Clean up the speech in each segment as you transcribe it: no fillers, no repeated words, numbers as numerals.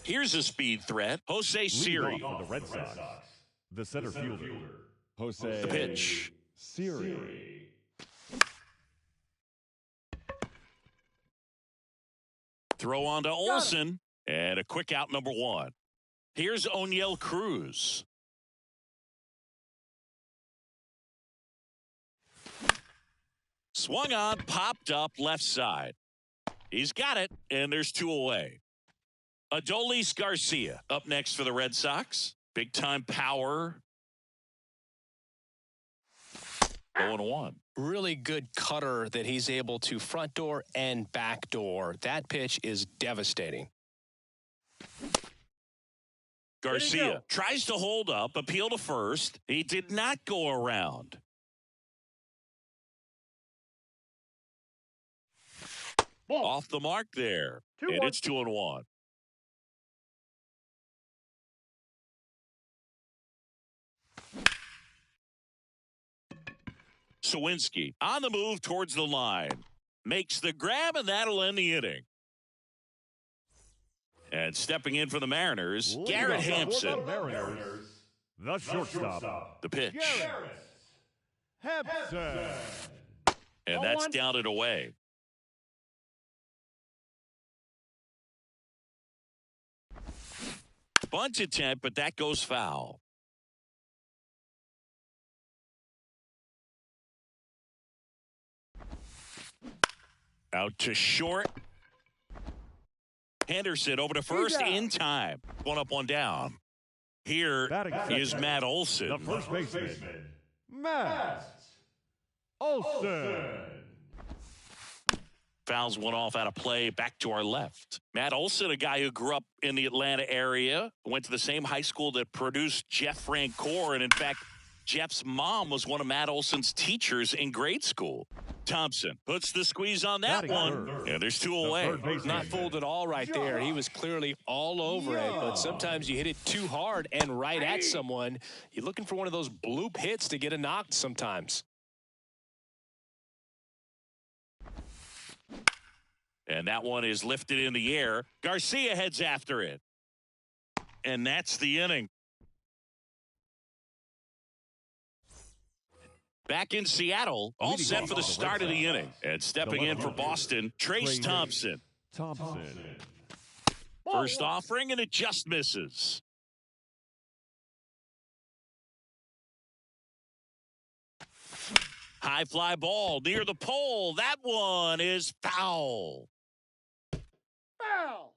Here's a speed threat. Jose Siri. For the Red Sox, the center fielder, Jose. The pitch. Siri. Throw on to Olson. And a quick out, number one. Here's Oneil Cruz. Swung on, popped up left side. He's got it, and there's two away. Adolis Garcia up next for the Red Sox. Big time power. 0-1. Really good cutter that he's able to front door and back door. That pitch is devastating. Garcia tries to hold up, appeal to first. He did not go around. Ball. Off the mark there. And it's 2-1. Sawinski on the move towards the line. Makes the grab, and that'll end the inning. And stepping in for the Mariners, Garrett Hampson. Mariners, the shortstop. The pitch. Hampson. And that's down and away. Bunt attempt, but that goes foul. Out to short. Henderson over to first in time. One up, one down. Here is Matt Olson. The first baseman, Matt Olson. Fouls one off out of play. Back to our left. Matt Olson, a guy who grew up in the Atlanta area, went to the same high school that produced Jeff Francoeur. And in fact, Jeff's mom was one of Matt Olson's teachers in grade school. Thompson puts the squeeze on that one. And there's two away. Not fooled at all right there. He was clearly all over it. But sometimes you hit it too hard and right at someone. You're looking for one of those bloop hits to get a knock sometimes. And that one is lifted in the air. Garcia heads after it. And that's the inning. Back in Seattle, all set for the start of the inning. And stepping in for Boston, Trace Thompson. First offering, and it just misses. High fly ball near the pole. That one is foul. Foul.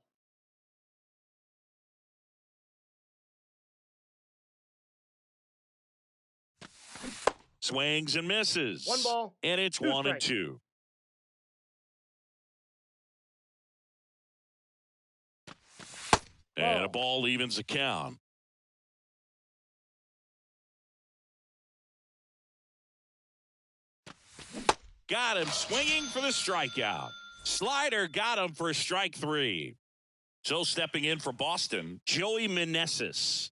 Swings and misses. One ball. And it's 1-2. And a ball evens the count. Got him swinging for the strikeout. Slider got him for strike three. So stepping in for Boston, Joey Meneses.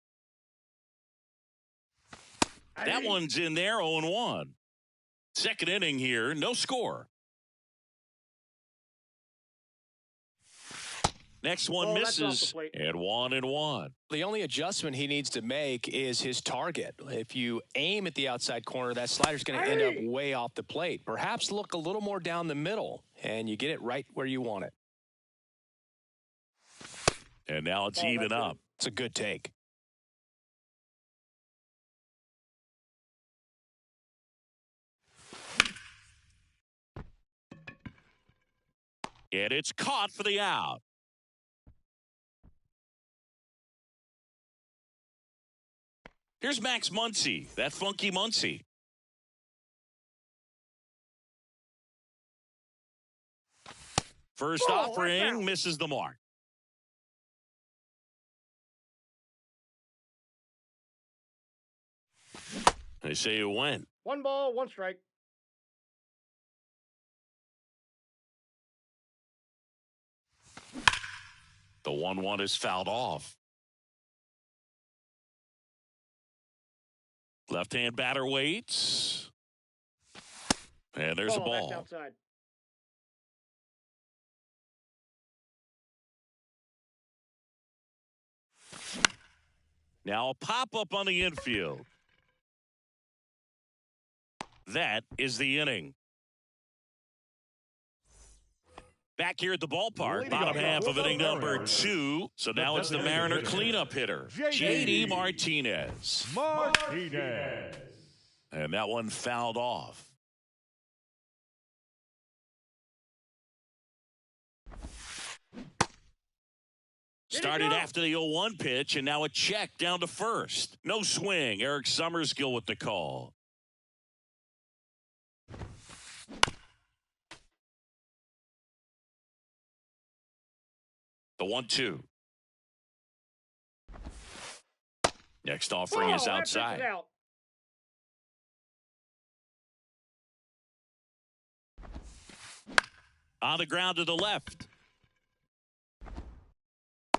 That one's in there, 0-1. Second inning here, no score. Next one misses, and 1-1. The only adjustment he needs to make is his target. If you aim at the outside corner, that slider's going to end up way off the plate. Perhaps look a little more down the middle, and you get it right where you want it. And now it's even up. It's a good take. And it's caught for the out. Here's Max Muncy, that funky Muncy. First offering misses the mark. They say it went. One ball, one strike. The 1-1 is fouled off. Left-hand batter waits. And there's a ball. Outside. Now a pop-up on the infield. That is the inning. Back here at the ballpark, bottom half of inning number 2. So now it's the Mariner cleanup hitter, J.D. Martinez. And that one fouled off. Started after the 0-1 pitch, and now a check down to first. No swing. Eric Summerskill with the call. The 1-2. Next offering is outside. Out. On the ground to the left.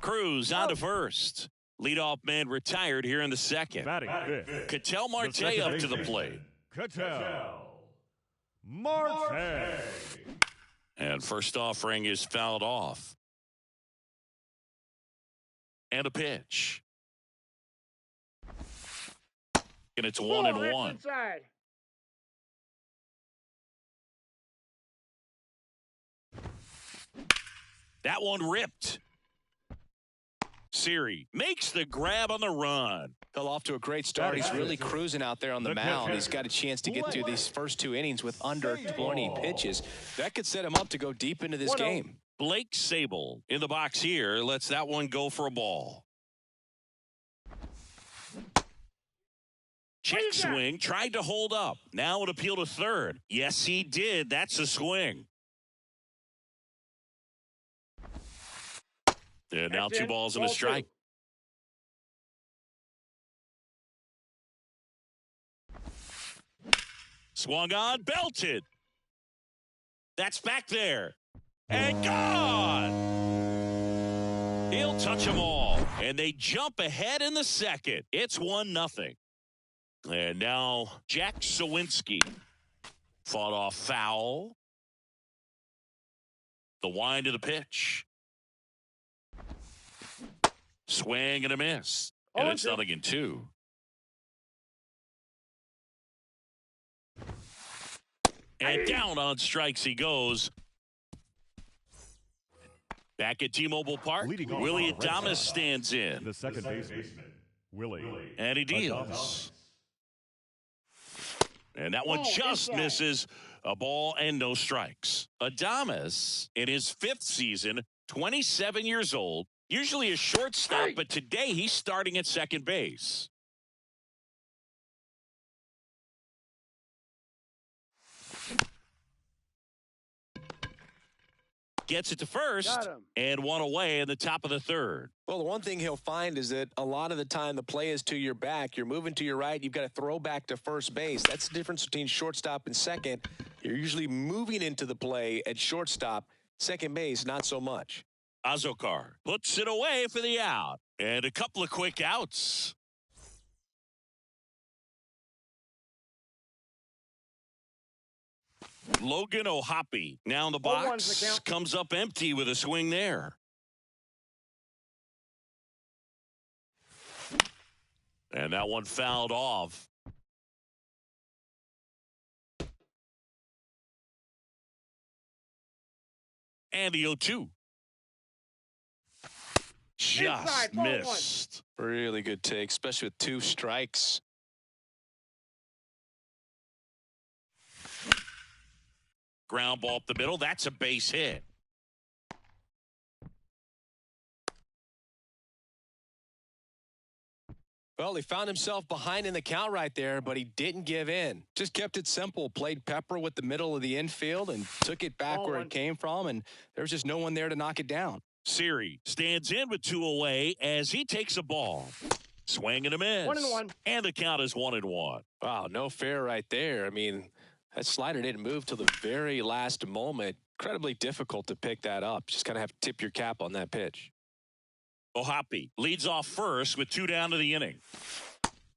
Cruz on to first. Leadoff man retired here in the second. Batting fifth. Ketel Marte up to the plate. Ketel Marte. And first offering is fouled off. And a pitch. And it's 1-1. Inside. That one ripped. Siri makes the grab on the run. Fell off to a great start. He's really cruising out there on the mound. He's got a chance to get through these first 2 innings with under 20 pitches. That could set him up to go deep into this game. Blake Sabol in the box here lets that one go for a ball. Check swing, tried to hold up. Now it appeal to third. Yes, he did. That's a swing. And now 2 balls and a strike. Swung on, belted. That's back there. And gone. He'll touch them all. And they jump ahead in the second. It's 1-0. And now Jack Sawinski fought off foul. The wind of the pitch. Swing and a miss. And it's 0-2. And down on strikes he goes. Back at T-Mobile Park, Willie Adames stands in. The second baseman, Willie. And he deals. And that one just misses. A ball and no strikes. Adames, in his 5th season, 27 years old, usually a shortstop, but today he's starting at second base. Gets it to first, and one away in the top of the 3rd. Well, the one thing he'll find is that a lot of the time the play is to your back. You're moving to your right. You've got to throw back to first base. That's the difference between shortstop and second. You're usually moving into the play at shortstop. Second base, not so much. Azokar puts it away for the out. And a couple of quick outs. Logan O'Hoppe now in the box. Comes up empty with a swing there. And that one fouled off. And the 0-2. Just missed. Really good take, especially with 2 strikes. Ground ball up the middle. That's a base hit. Well, he found himself behind in the count right there, but he didn't give in. Just kept it simple. Played pepper with the middle of the infield and took it back where it came from, and there's just no one there to knock it down. Siri stands in with 2 away as he takes a ball. Swing and a miss. 1-1. And the count is 1-1. Wow, no fair right there. I mean, that slider didn't move till the very last moment. Incredibly difficult to pick that up. Just kind of have to tip your cap on that pitch. O'Hoppe leads off first with 2 down to the inning.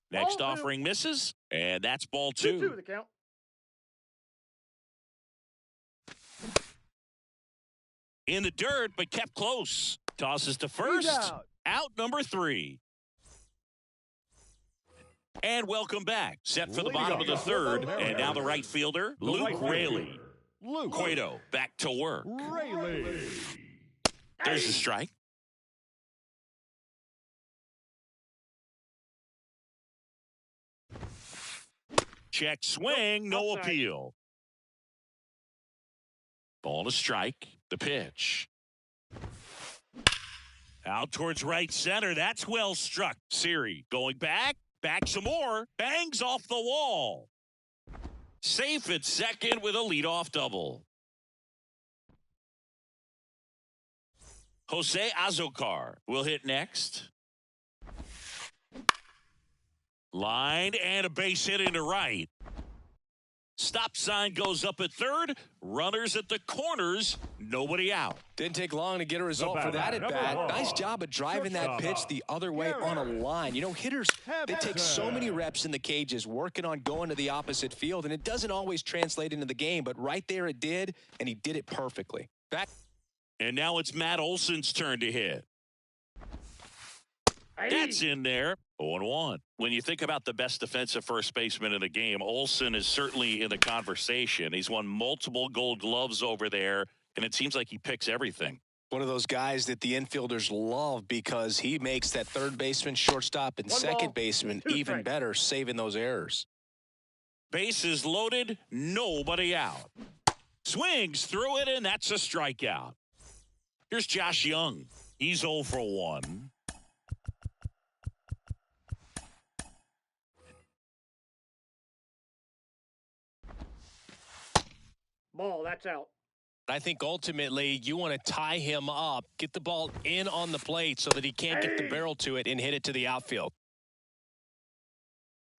Next offering misses, and that's ball 2. 2-2 the count. In the dirt, but kept close. Tosses to first. Out number 3. And welcome back. Set for the Leading bottom off of the for third. the Mariners, And now the right fielder, the Luke right fielder, Raley. Luke Cueto back to work. Raley. There's the strike. Check swing, no Outside. appeal. Ball to strike. The pitch. Out towards right center. That's well struck. Siri going back some more. Bangs off the wall. Safe at second with a leadoff double. Jose Azocar will hit next. Line and a base hit into right. Stop sign goes up at third. Runners at the corners. Nobody out. Didn't take long to get a result for that at bat. Nice job of driving that pitch the other way on a line. You know, hitters, they take so many reps in the cages working on going to the opposite field, and it doesn't always translate into the game, but right there it did, and he did it perfectly. Back. And now it's Matt Olson's turn to hit. That's in there. 0-1. When you think about the best defensive first baseman in the game, Olson is certainly in the conversation. He's won multiple Gold Gloves over there, and it seems like he picks everything. One of those guys that the infielders love because he makes that third baseman, shortstop, and second baseman even better, saving those errors. Bases loaded, nobody out. Swings through it, and that's a strikeout. Here's Josh Young. He's 0 for 1. Ball, that's out. I think ultimately you want to tie him up, get the ball in on the plate so that he can't get the barrel to it and hit it to the outfield.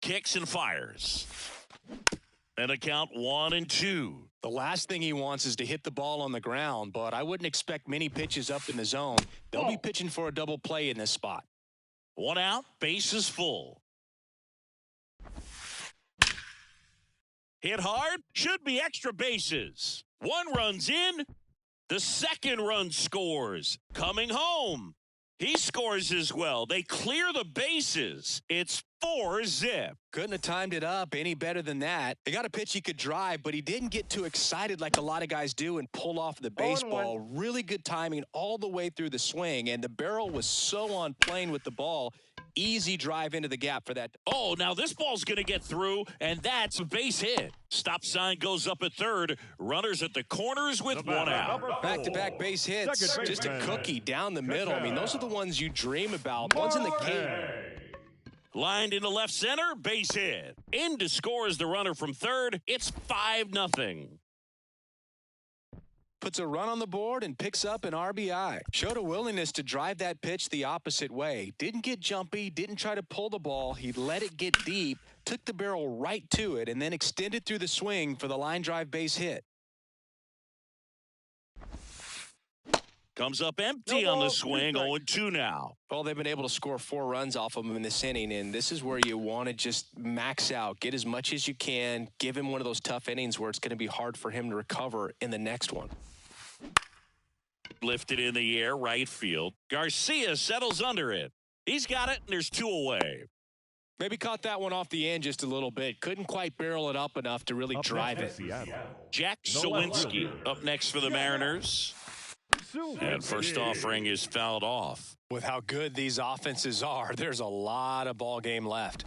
Kicks and fires. And a count 1-2. The last thing he wants is to hit the ball on the ground, but I wouldn't expect many pitches up in the zone. They'll be pitching for a double play in this spot. 1 out, bases full. Hit hard, should be extra bases. 1 run's in, the second run scores. Coming home, he scores as well. They clear the bases. It's 4-zip. Couldn't have timed it up any better than that. They got a pitch he could drive, but he didn't get too excited like a lot of guys do and pull off the baseball. Really good timing all the way through the swing, and the barrel was so on plane with the ball. Easy drive into the gap for that. Oh, now this ball's going to get through, and that's a base hit. Stop sign goes up at third. Runners at the corners with 1 out. Back-to-back base hits. Just a cookie down the middle. I mean, those are the ones you dream about. Ones in the cage. Lined into left center, base hit. In to score is the runner from third. It's 5-0. Puts a run on the board and picks up an RBI. Showed a willingness to drive that pitch the opposite way. Didn't get jumpy, didn't try to pull the ball. He let it get deep, took the barrel right to it, and then extended through the swing for the line drive base hit. Comes up empty on the swing, 0-2 now. Well, they've been able to score 4 runs off of him in this inning, and this is where you want to just max out, get as much as you can, give him one of those tough innings where it's going to be hard for him to recover in the next one. Lifted in the air, right field. Garcia settles under it. He's got it, and there's 2 away. Maybe caught that one off the end just a little bit. Couldn't quite barrel it up enough to really drive it. Jack Sawinski up next for the Mariners. And first offering is fouled off. With how good these offenses are, there's a lot of ball game left.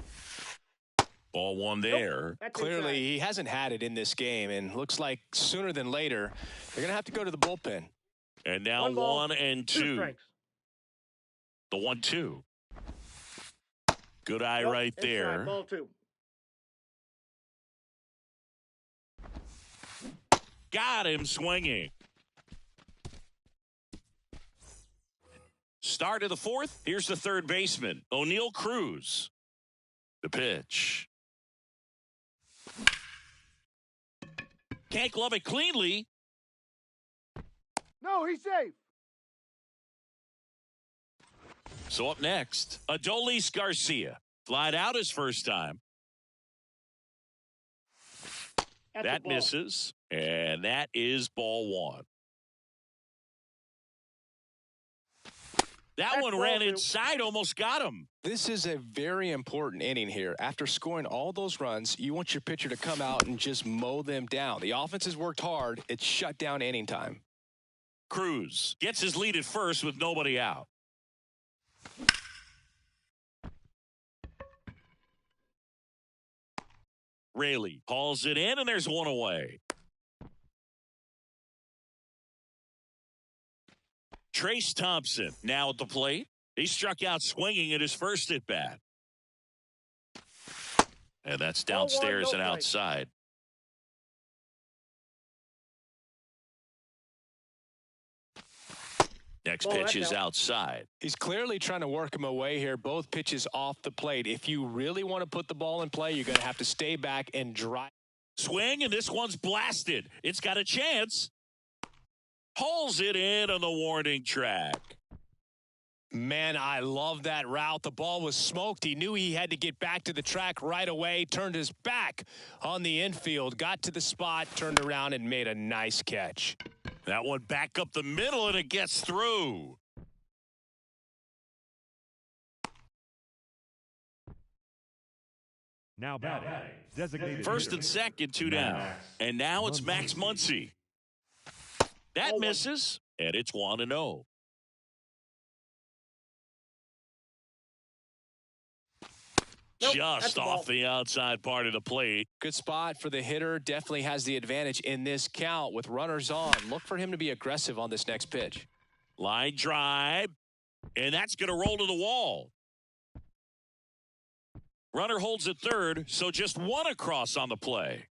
Ball 1 there. Clearly, he hasn't had it in this game, and looks like sooner than later, they're going to have to go to the bullpen. And now 1-2. The 1-2. Good eye right there. Ball 2. Got him swinging. Start of the 4th. Here's the third baseman, O'Neal Cruz. The pitch. Can't glove it cleanly. No, he's safe. So up next, Adolis Garcia. Flied out his first time. That misses, and that is ball 1. That That's one ball ran two. inside, almost got him. This is a very important inning here. After scoring all those runs, you want your pitcher to come out and just mow them down. The offense has worked hard. It's shut down inning time. Cruz gets his lead at first with nobody out. Raley hauls it in, and there's one away. Trace Thompson now at the plate. He struck out swinging at his first at bat. And that's downstairs and outside. Next pitch is outside. He's clearly trying to work him away here. Both pitches off the plate. If you really want to put the ball in play, you're going to have to stay back and drive. Swing, and this one's blasted. It's got a chance. Hauls it in on the warning track. Man, I love that route. The ball was smoked. He knew he had to get back to the track right away. Turned his back on the infield. Got to the spot, turned around, and made a nice catch. That one back up the middle, and it gets through. Now batting. Designated First hitter. and second, two down. And now it's Max Muncy. That misses, and it's 1-0. Nope, Just that's a off ball. the outside part of the plate. Good spot for the hitter. Definitely has the advantage in this count with runners on. Look for him to be aggressive on this next pitch. Line drive, and that's going to roll to the wall. Runner holds at third, so just one across on the play.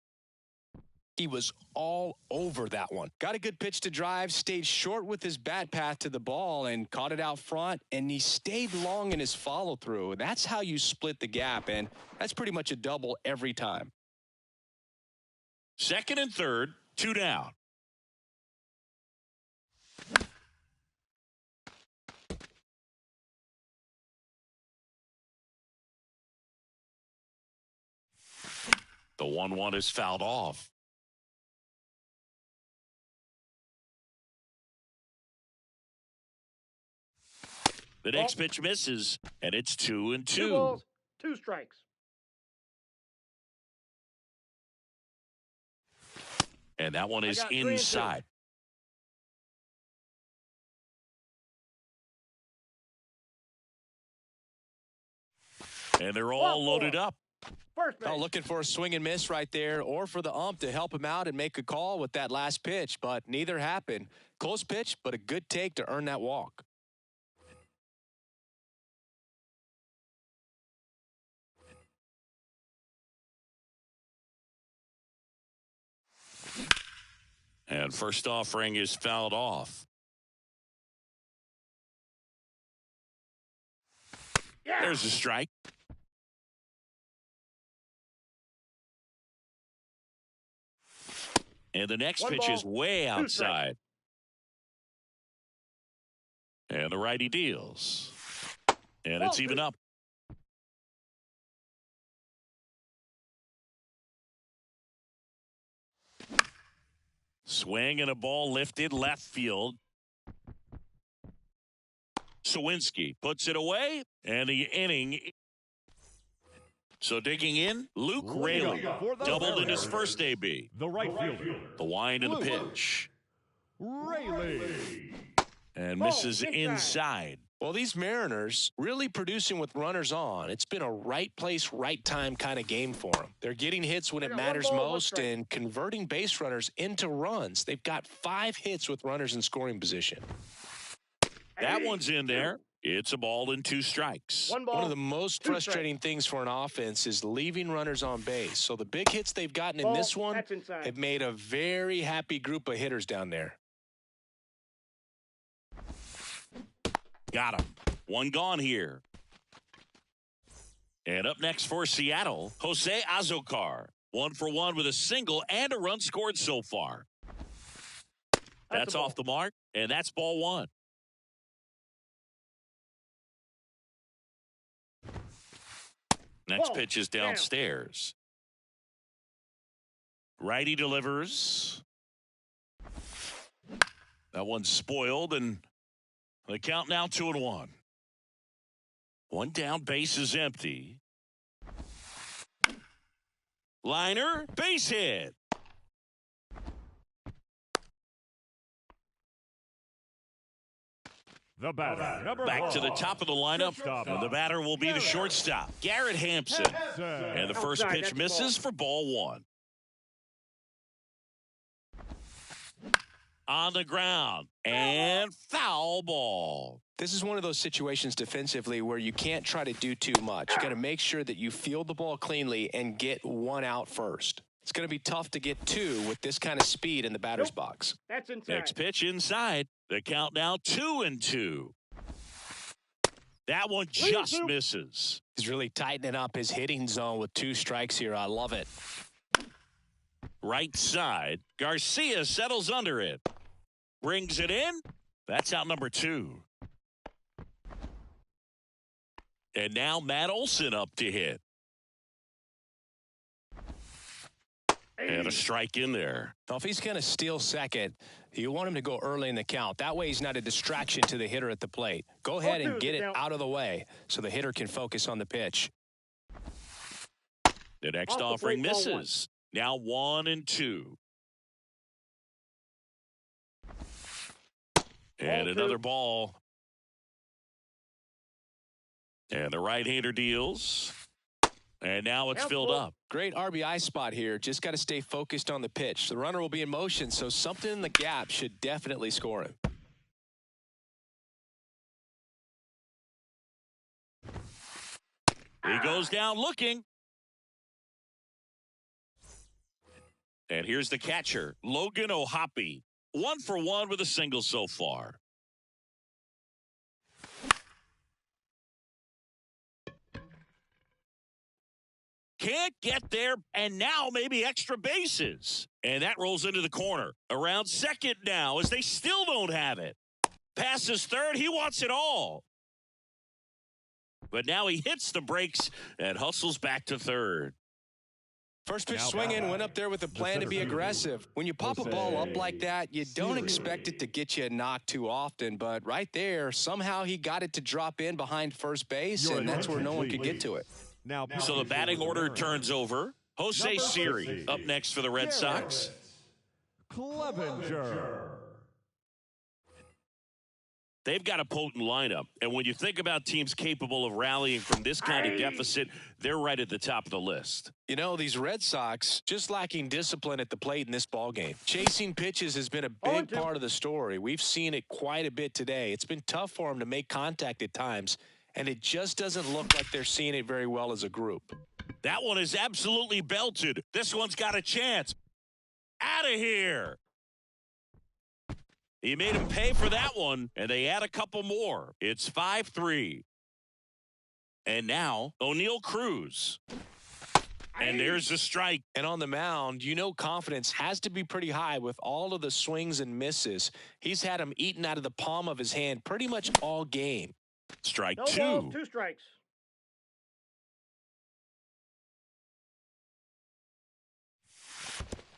He was all over that one. Got a good pitch to drive, stayed short with his bat path to the ball and caught it out front, and he stayed long in his follow through. That's how you split the gap, and that's pretty much a double every time. Second and third, two down. The 1-1 is fouled off. The next pitch misses, and it's 2-2. 2 balls, 2 strikes. And that one is got 3 and 2. inside. And they're all 1-4. loaded up. First base. Oh, looking for a swing and miss right there, or for the ump to help him out and make a call with that last pitch, but neither happened. Close pitch, but a good take to earn that walk. And first offering is fouled off. Yeah. There's a strike. And the next 1 pitch ball, is way 2 strikes. outside. And the righty deals. And Ball it's even 2. up. Swing and a ball lifted left field. Sawinski puts it away, and the inning. So digging in, Luke Raley for the doubled in his Mariners. first AB. The right fielder. The wind and the pitch. Rayleigh. And Ball misses inside. inside. Well, these Mariners really producing with runners on. It's been a right place, right time kind of game for them. They're getting hits when I it got 1 matters ball, 1 most strike. and converting base runners into runs. They've got 5 hits with runners in scoring position. That Hey, one's in there. It's a ball and 2 strikes. 1 ball. One of the most 2 frustrating things for an offense is leaving runners on base. So the big hits they've gotten in Ball, this one that's inside. have made a very happy group of hitters down there. Got him. One gone here. And up next for Seattle, Jose Azocar. 1 for 1 with a single and a run scored so far. That's a ball. off the mark, and that's ball 1. Next Ball. pitch is Down. downstairs. Righty delivers. That one's spoiled, and the count now 2-1. One down, base is empty. Liner, base hit. The batter, number Back to the 5. top of the lineup. Shortstop. And the batter will be the shortstop, Garrett Hampson. And the first Outside, pitch that's misses for ball 1. On the ground. And foul ball. This is one of those situations defensively where you can't try to do too much. You got to make sure that you field the ball cleanly and get one out first. It's going to be tough to get 2 with this kind of speed in the batter's box. That's inside. Next pitch inside. The count now 2-2. That one just misses. He's really tightening up his hitting zone with 2 strikes here. I love it. Right side. Garcia settles under it. Brings it in. That's out number 2. And now Matt Olson up to hit. And a strike in there. Now, if he's going to steal second, you want him to go early in the count. That way he's not a distraction to the hitter at the plate. Go ahead and get it out of the way so the hitter can focus on the pitch. The next Off the offering plate, ball 1. misses. Now 1-2. And Ball 2. another ball. And the right-hander deals. And now it's filled up. Great RBI spot here. Just got to stay focused on the pitch. The runner will be in motion, so something in the gap should definitely score him. He goes down looking. And here's the catcher, Logan O'Hoppe. 1 for 1 with a single so far. Can't get there, and now maybe extra bases. And that rolls into the corner. Around second now as they still don't have it. Passes third, he wants it all. But now he hits the brakes and hustles back to third. First pitch Now swinging, back. went up there with a plan to be center fielder, aggressive. When you pop a ball up like that, you don't expect it to get you a knock too often. But right there, somehow he got it to drop in behind first base, and that's where no one could get to it. Now, So the batting order turns over. Jose Number Siri 50. up next for the Red Sox. Clevenger. They've got a potent lineup. And when you think about teams capable of rallying from this kind of deficit, they're right at the top of the list. You know, these Red Sox just lacking discipline at the plate in this ball game. Chasing pitches has been a big 0-2. part of the story. We've seen it quite a bit today. It's been tough for them to make contact at times, and it just doesn't look like they're seeing it very well as a group. That one is absolutely belted. This one's got a chance. Out of here. He made him pay for that one, and they add a couple more. It's 5-3. And now, O'Neal Cruz. And there's the strike. And on the mound, you know confidence has to be pretty high with all of the swings and misses. He's had them eaten out of the palm of his hand pretty much all game. Strike No 2. balls, 2 strikes.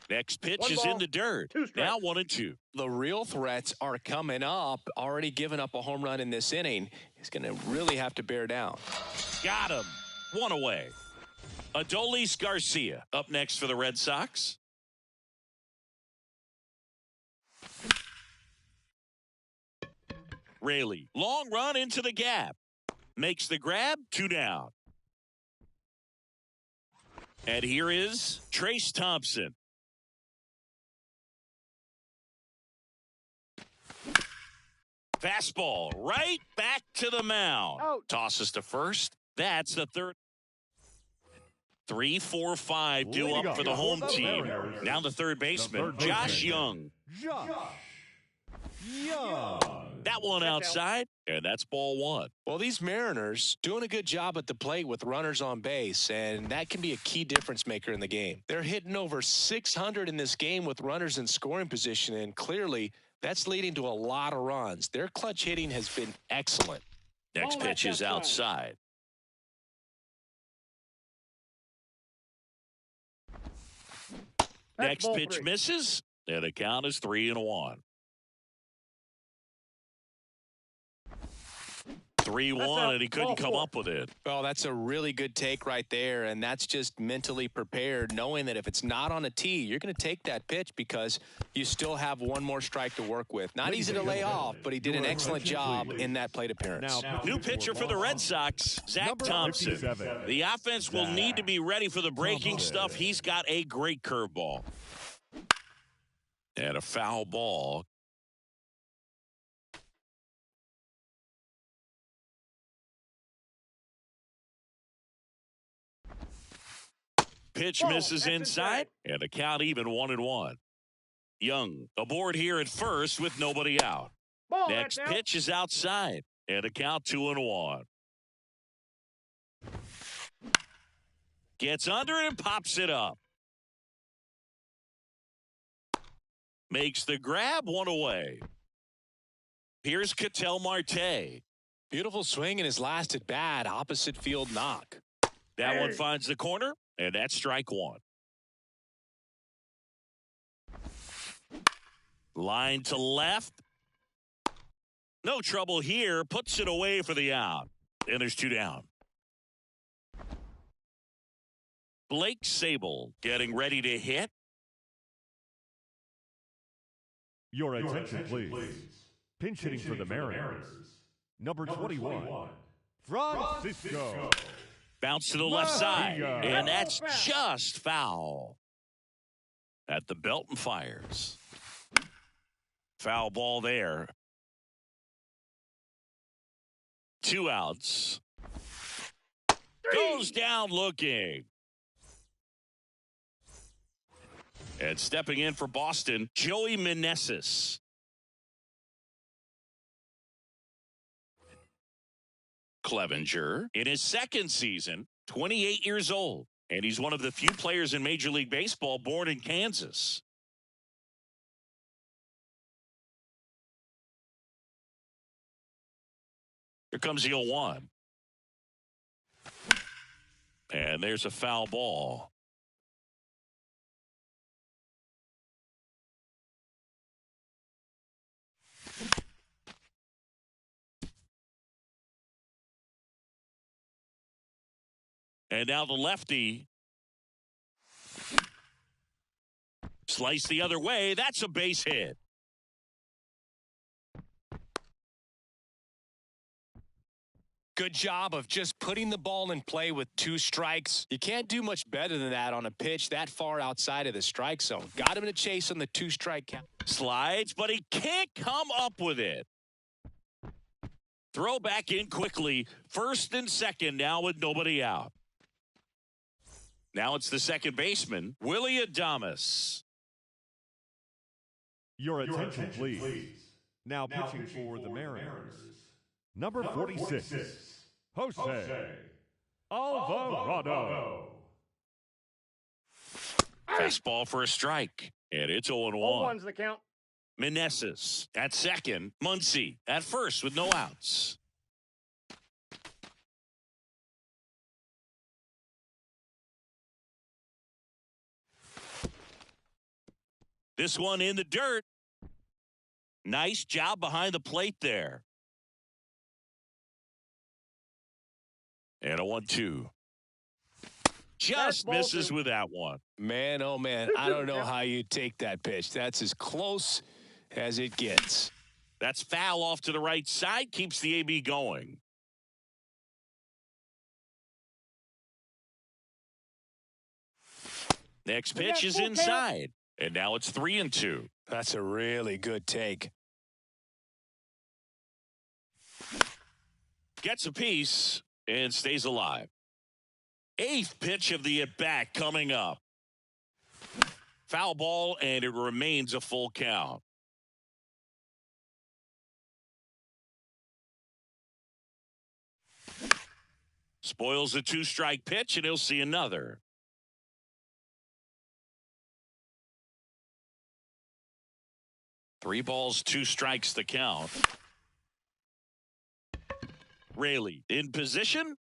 Next pitch 1 is ball, in the dirt. 2 strikes. Now 1-2. The real threats are coming up. Already given up a home run in this inning. He's going to really have to bear down. Got him. 1 away. Adolis Garcia up next for the Red Sox. Raley. Long run into the gap. Makes the grab. 2 down. And here is Trace Thompson. Fastball right back to the mound. Out. Tosses to first. That's the third. 3, 4, 5 due Leading up for the off home the team. Mariners, Now the third baseman, third Josh baseman. Young. Josh Young. That one outside, and that's ball 1. Well, these Mariners doing a good job at the plate with runners on base, and that can be a key difference maker in the game. They're hitting over 600 in this game with runners in scoring position, and clearly that's leading to a lot of runs. Their clutch hitting has been excellent. Next Oh, pitch that's is outside. That's Next ball pitch 3. misses, and the count is 3-1. 3-1, and he couldn't Ball come four. up with it. Well, that's a really good take right there, and that's just mentally prepared, knowing that if it's not on a tee, you're going to take that pitch because you still have one more strike to work with. Not easy to lay off, but he did an excellent job in that plate appearance. New pitcher for the Red Sox, Zach Number Thompson. 57. The offense will need to be ready for the breaking stuff. He's got a great curveball. And a foul ball. Pitch Ball, misses that's inside, and a count even 1-1. Young aboard here at first with nobody out. Ball, Next that's out. pitch is outside, and a count 2-1. Gets under it and pops it up. Makes the grab, one away. Here's Ketel Marte. Beautiful swing in his last at bat, opposite field knock. That one Hey. finds the corner, and that's strike one. Line to left. No trouble here. Puts it away for the out. And there's two down. Blake Sable getting ready to hit. Your attention, please. Pinch hitting for the Mariners. Number 21, Francisco. Bounce to the left side. Mejia. And that's just foul. At the belt and fires. Foul ball there. 2 outs. Goes down looking. And stepping in for Boston, Joey Meneses. Clevenger in his second season, 28 years old. And he's one of the few players in Major League Baseball born in Kansas. Here comes the 0-1. And there's a foul ball. And now the lefty. Slice the other way. That's a base hit. Good job of just putting the ball in play with 2 strikes. You can't do much better than that on a pitch that far outside of the strike zone. Got him in a chase on the 2-strike count. Slides, but he can't come up with it. Throw back in quickly. First and second now with nobody out. Now it's the second baseman, Willie Adames. Your attention, please. Now pitching for the Mariners. Number 46, Jose Alvarado. Fastball for a strike, and it's 0-1. 0-1's the count. Meneses at second, Muncy at first with no outs. This one in the dirt. Nice job behind the plate there. And a 1-2. Just Fastball misses to- with that one. Man, oh man, I don't know how you take that pitch. That's as close as it gets. That's foul off to the right side. Keeps the AB going. Next pitch is full count. inside. And now it's 3-2. That's a really good take. Gets a piece and stays alive. 8th pitch of the at-bat coming up. Foul ball, and it remains a full count. Spoils a 2-strike pitch, and he'll see another. Three balls, 2 strikes the count. Raley in position.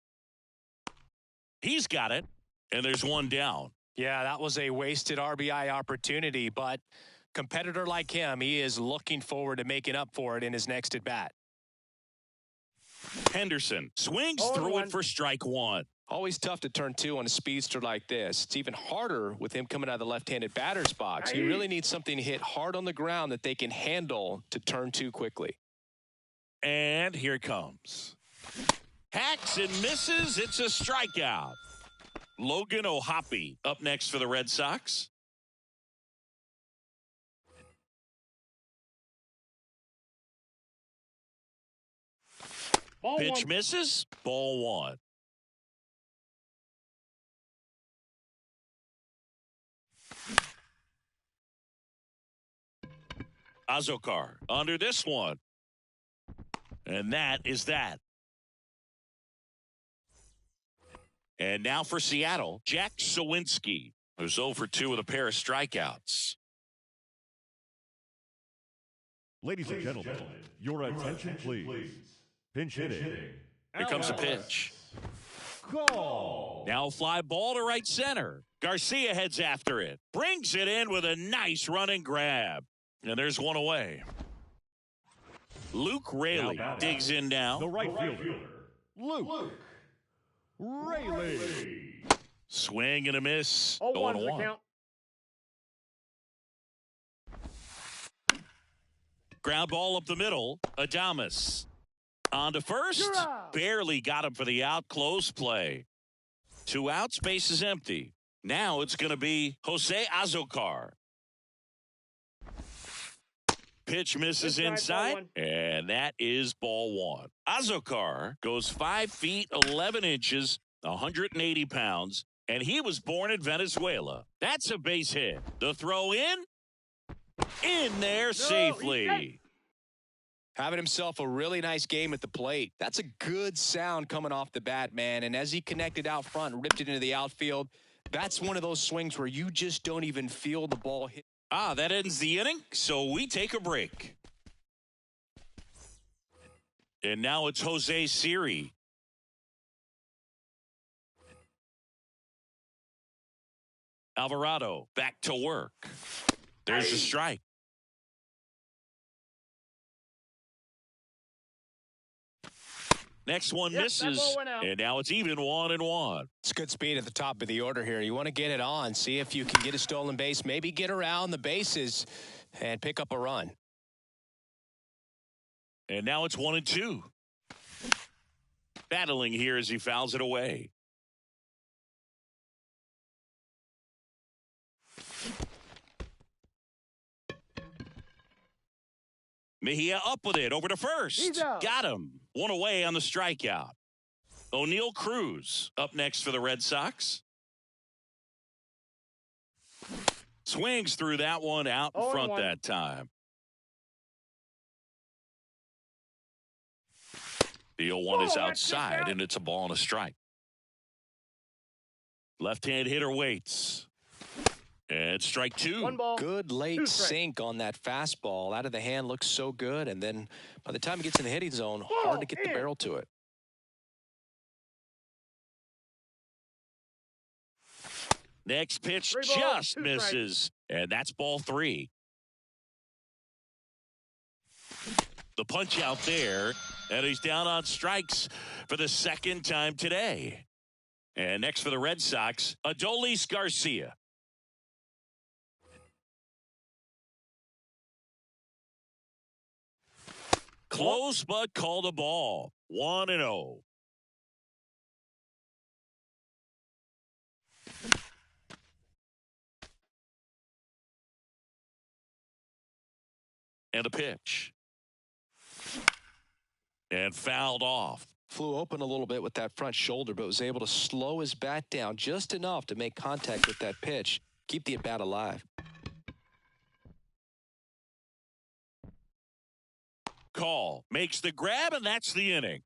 He's got it, and there's one down. Yeah, that was a wasted RBI opportunity, but competitor like him, he is looking forward to making up for it in his next at bat. Henderson swings 0-1. through it for strike one. Always tough to turn two on a speedster like this. It's even harder with him coming out of the left-handed batter's box. You really need something to hit hard on the ground that they can handle to turn two quickly. And here it comes. Hacks and misses. It's a strikeout. Logan O'Hoppe up next for the Red Sox. Ball Pitch one. misses. Ball one. Azokar under this one. And that is that. And now for Seattle, Jack Sawinski, who's 0 for 2 with a pair of strikeouts. Ladies and gentlemen, your attention please. Pinch hitting. Here comes a pitch. Call. Now a fly ball to right center. Garcia heads after it. Brings it in with a nice running grab. And there's one away. Luke Raley digs in now. The right fielder, Luke Raley. Swing and a miss. 0-1 is the 0-1. count. Ground ball up the middle. Adames. On to first. You're out. Barely got him for the out. Close play. 2 outs. Base is empty. Now it's going to be Jose Azokar. Pitch misses Inside, inside, and that is ball one. Azokar goes 5 feet 11 inches, 180 pounds, and he was born in Venezuela. That's a base hit. The throw in there safely. Having himself a really nice game at the plate. That's a good sound coming off the bat, man. And as he connected out front and ripped it into the outfield, that's one of those swings where you just don't even feel the ball hit. That ends the inning, so we take a break. And now it's Jose Siri. Alvarado back to work. There's a strike. Next one Yep, that misses, ball went out. and now it's even 1-1. It's good speed at the top of the order here. You want to get it on, see if you can get a stolen base, maybe get around the bases and pick up a run. And now it's 1-2. Battling here as he fouls it away. Mejia up with it over to first. He's out. Got him. One away on the strikeout. O'Neal Cruz up next for the Red Sox. Swings through that one out in front 0-1. that time. The 0-1 is Whoa, that's outside, out. and it's a ball and a strike. Left-hand hitter waits. And strike two. 1 ball. Good late 2 strikes. sink on that fastball. Out of the hand looks so good. And then by the time it gets in the hitting zone, hard to get the in. barrel to it. Next pitch 3 balls, just 2 strikes. misses. And that's ball 3. The punch out there. And he's down on strikes for the second time today. And next for the Red Sox, Adolis Garcia. Close but called a ball. 1-0. And a pitch. And fouled off. Flew open a little bit with that front shoulder, but was able to slow his bat down just enough to make contact with that pitch. Keep the at-bat alive. Call. Makes the grab, and that's the inning.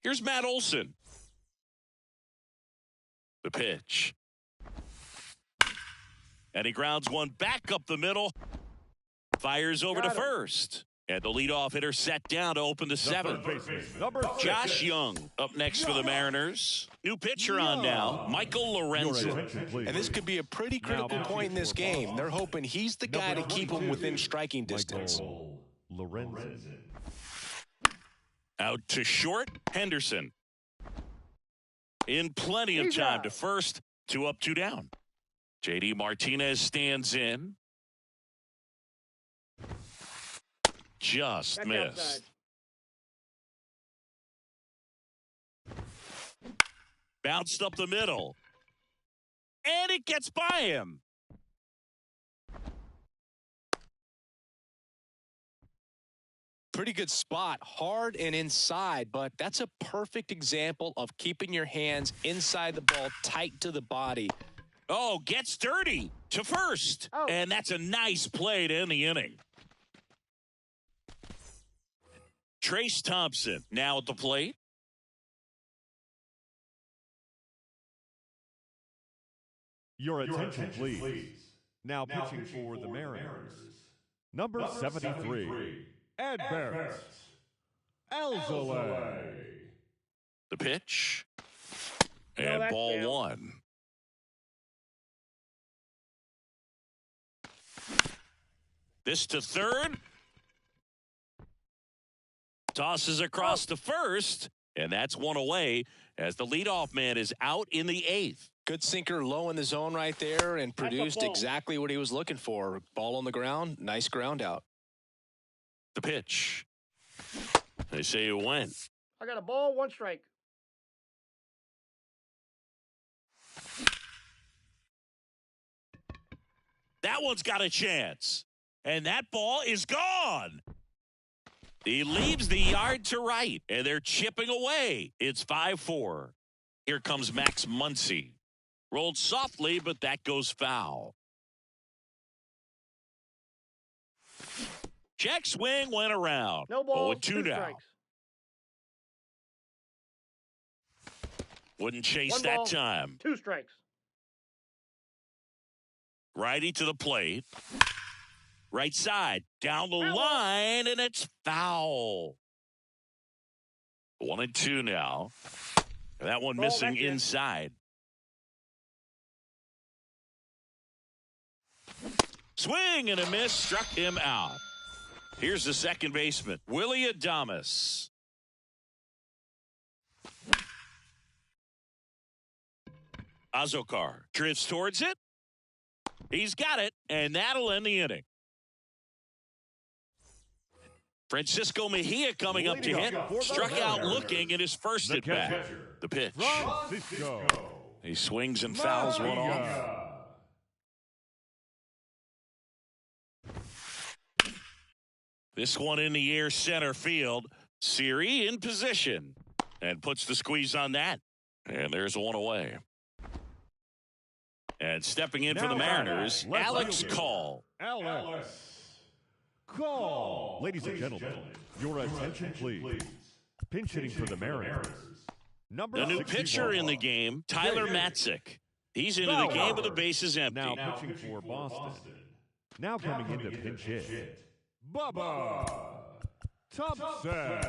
Here's Matt Olson. The pitch. And he grounds one back up the middle. Fires over to Got him. first. And the leadoff hitter set down to open the seventh. Number 6. Josh Young up next for the Mariners. New pitcher on now, Michael Your Lorenzen. attention, please. And this could be a pretty critical point in this game. They're hoping he's the guy to keep him within striking distance. Michael Lorenzen. Out to short, Henderson. In plenty of He's time out. to first, 2 up, 2 down. J.D. Martinez stands in. Just Back missed. outside. Bounced up the middle. And it gets by him. Pretty good spot, hard and inside, but that's a perfect example of keeping your hands inside the ball, tight to the body. Oh, gets dirty to first. Oh. And that's a nice play to end the inning. Trace Thompson now at the plate. Your attention, please. Now pitching for the Mariners. Number 73, Adbert Alzolay. The pitch. No, And that's ball down. 1. This to third. Tosses across to first. And that's one away as the leadoff man is out in the 8th. Good sinker low in the zone right there and That's a produced ball. exactly what he was looking for. Ball on the ground, nice ground out. The pitch. They say it went. I got a ball, 1 strike. That one's got a chance. And that ball is gone. He leaves the yard to right, and they're chipping away. It's 5-4. Here comes Max Muncy. Rolled softly, but that goes foul. Check swing went around. No ball, 0-2 2 now. strikes. Wouldn't chase 1 that ball, time. 2 strikes. Righty to the plate. Right side. Down the Foul. line, and it's foul. 1-2 now. That one Ball missing back in. inside. Swing and a miss. Struck him out. Here's the second baseman, Willie Adames. Azokar drifts towards it. He's got it, and that'll end the inning. Francisco Mejia coming up to Leading hit. off for the Struck out Mariners. looking at his first The at bat. catcher, The pitch. Francisco He swings and fouls one off. Mejia. This one in the air center field. Siri in position and puts the squeeze on that. And there's one away. And stepping in for Now the Mariners, left Alex fielder. Call. Alex Call. Ladies and gentlemen, your attention, please. Pinch hitting for the Mariners. Number The new 61. pitcher in the game, Tyler Matzik. He's into the game with the bases empty. Now pitching for Boston. Now coming in to pinch hit, Bubba Thompson.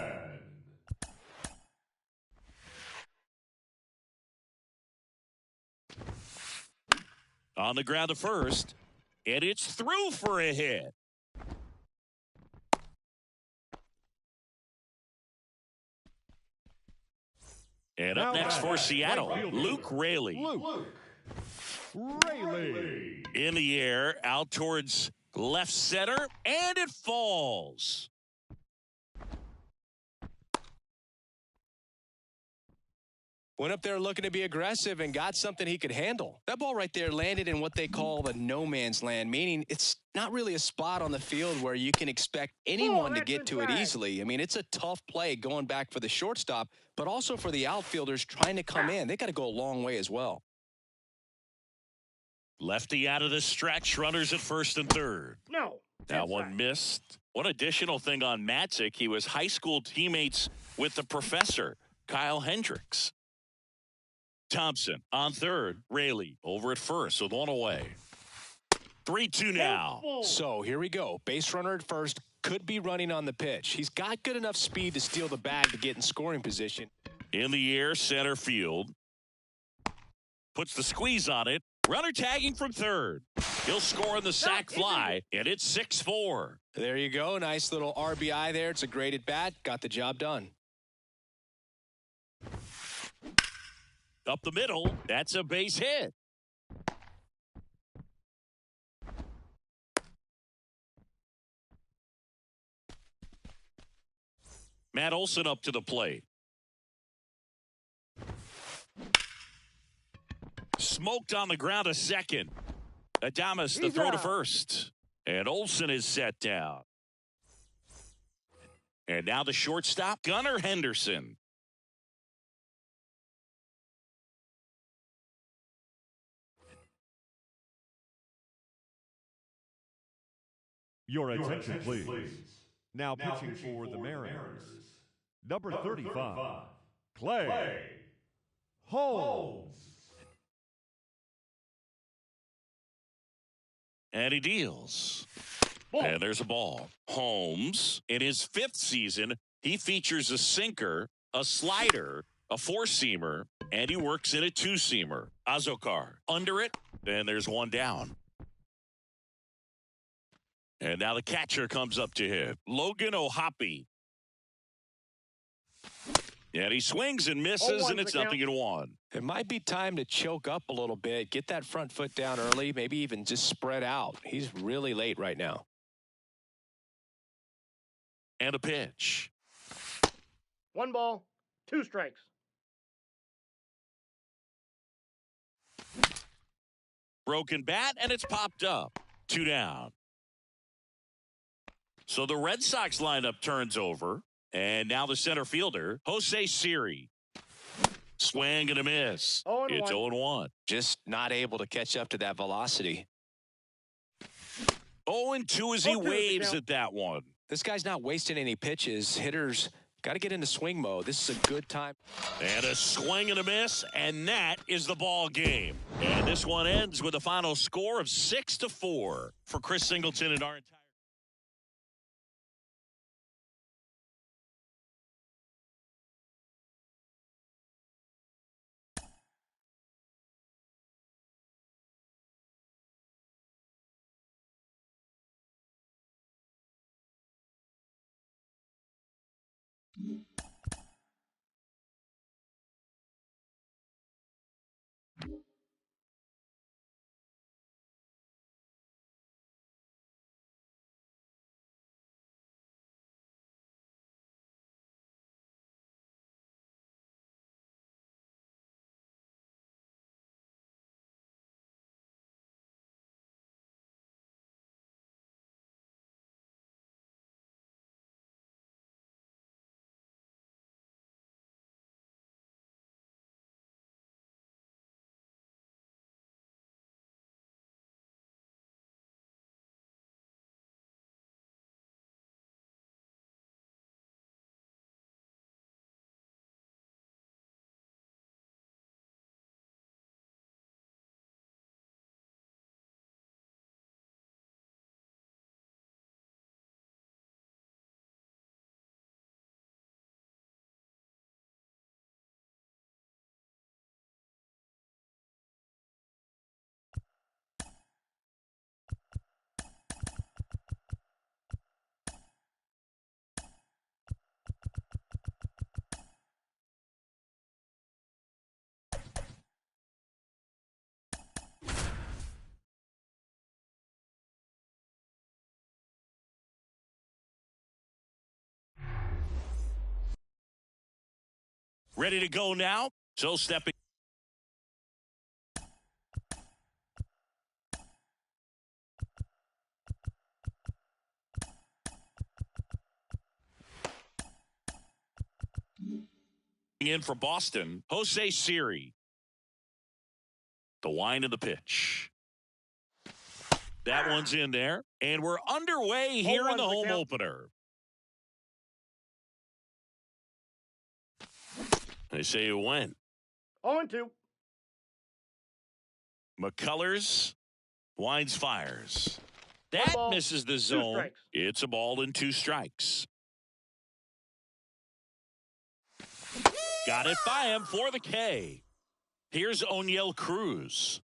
On the ground to first, and it's through for a hit. And up Now next for back, Seattle, right fielder, Luke Raley. Luke Raley. In the air, out towards left center, and it falls. Went up there looking to be aggressive and got something he could handle. That ball right there landed in what they call the no man's land, meaning it's not really a spot on the field where you can expect anyone to that's get to it inside. easily. I mean, it's a tough play going back for the shortstop, but also for the outfielders trying to come in. They got to go a long way as well. Lefty out of the stretch, runners at first and third. No. That inside. one missed. One additional thing on Matzik, he was high school teammates with the professor, Kyle Hendricks. Thompson on third. Raley over at first with one away. 3-2 now. Full. So here we go. Base runner at first, could be running on the pitch. He's got good enough speed to steal the bag to get in scoring position. In the air, center field. Puts the squeeze on it. Runner tagging from third. He'll score on the sac fly, and it's 6-4. There you go. Nice little RBI there. It's a great at bat. Got the job done. Up the middle. That's a base hit. Matt Olson up to the plate. Smoked on the ground, a second. Adames the throw to first. And Olson is set down. And now the shortstop, Gunnar Henderson. Your attention, please. Now pitching for the Mariners. Number 35, Clay Holmes. And he deals. And there's a ball. Holmes, in his 5th season, he features a sinker, a slider, a four-seamer, and he works in a two-seamer. Azokar under it, and there's one down. And now the catcher comes up to him. Logan O'Hoppe. And he swings and misses, and it's 0-1. It might be time to choke up a little bit, get that front foot down early, maybe even just spread out. He's really late right now. And a pitch. 1 ball, 2 strikes. Broken bat, and it's popped up. 2 down. So the Red Sox lineup turns over. And now the center fielder, Jose Siri. Swing and a miss. It's 0-1. Just not able to catch up to that velocity. 0-2 as he waves at that one. This guy's not wasting any pitches. Hitters got to get into swing mode. This is a good time. And a swing and a miss, and that is the ball game. And this one ends with a final score of 6-4 for Chris Singleton and our entire. Ready to go now. So stepping. In for Boston, Jose Siri. The wind of the pitch. That one's in there. And we're underway here in the home opener. They say you win. 0-2. McCullers winds, fires. That misses the zone. It's a ball and 2 strikes. Got it by him for the K. Here's Oneil Cruz.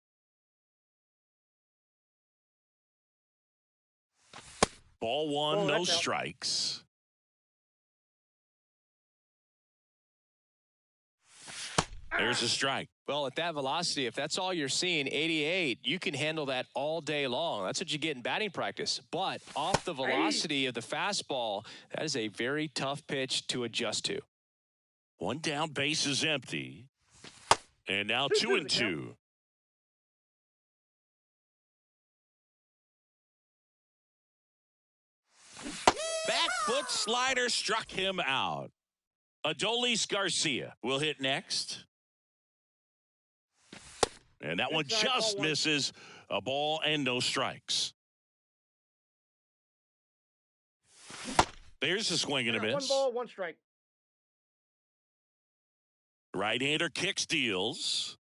Ball 1, no strikes. There's a strike. Well, at that velocity, if that's all you're seeing, 88, you can handle that all day long. That's what you get in batting practice. But off the velocity of the fastball, that is a very tough pitch to adjust to. One down, base is empty. And now 2-2. Back foot slider struck him out. Adolis Garcia will hit next. And that one just misses. A ball and no strikes. There's a swing and a miss. 1 ball, 1 strike. Right-hander kicks, deals.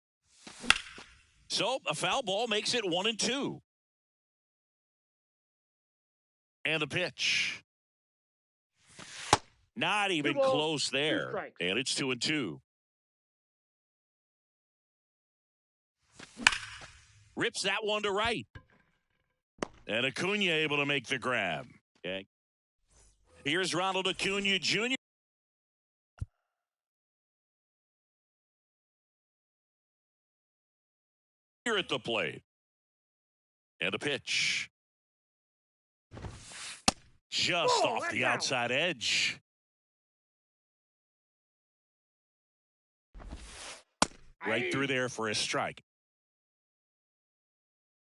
So a foul ball makes it 1-2. And the pitch. Not even close there. And it's 2-2. Rips that one to right. And Acuna able to make the grab. Okay. Here's Ronald Acuna Jr. Here at the plate. And the pitch. Just off the outside edge. Right through there for a strike.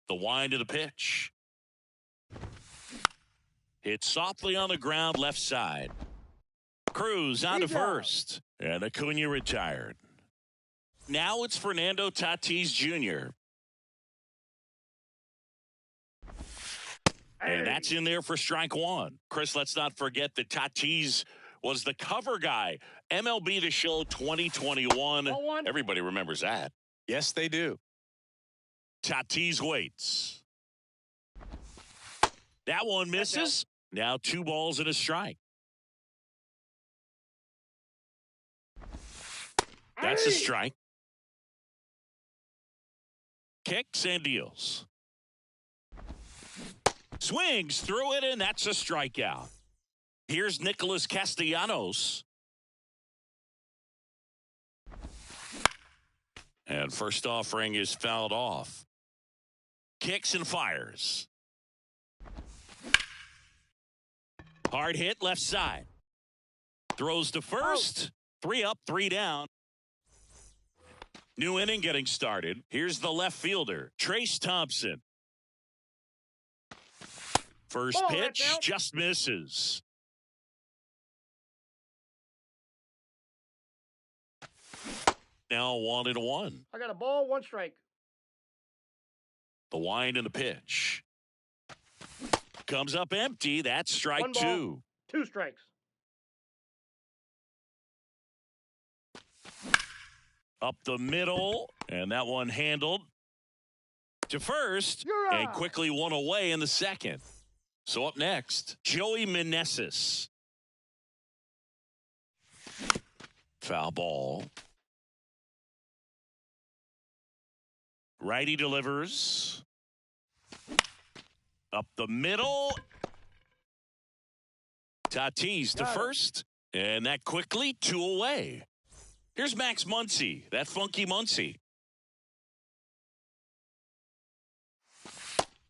The wind of the pitch. Hit softly on the ground left side. Cruz on to first. And Acuna retired. Now it's Fernando Tatis Jr. And that's in there for strike one. Chris, let's not forget that Tatis was the cover guy. MLB The Show 2021. Everybody remembers that. Yes, they do. Tatis waits. That one misses. Now 2 balls and a strike. That's a strike. Kicks and deals. Swings through it, and that's a strikeout. Here's Nicholas Castellanos. And first offering is fouled off. Kicks and fires. Hard hit left side. Throws to first. 3 up, 3 down. New inning getting started. Here's the left fielder, Trace Thompson. First pitch just misses. Now 1-1. I got a ball, 1 strike. The wind and the pitch. Comes up empty. That's strike 2. 2 strikes. Up the middle. And that one handled to first. And quickly one away in the second. So up next, Joey Meneses. Foul ball. Righty delivers. Up the middle. Tatis to first. And that quickly 2 away. Here's Max Muncy, that funky Muncy.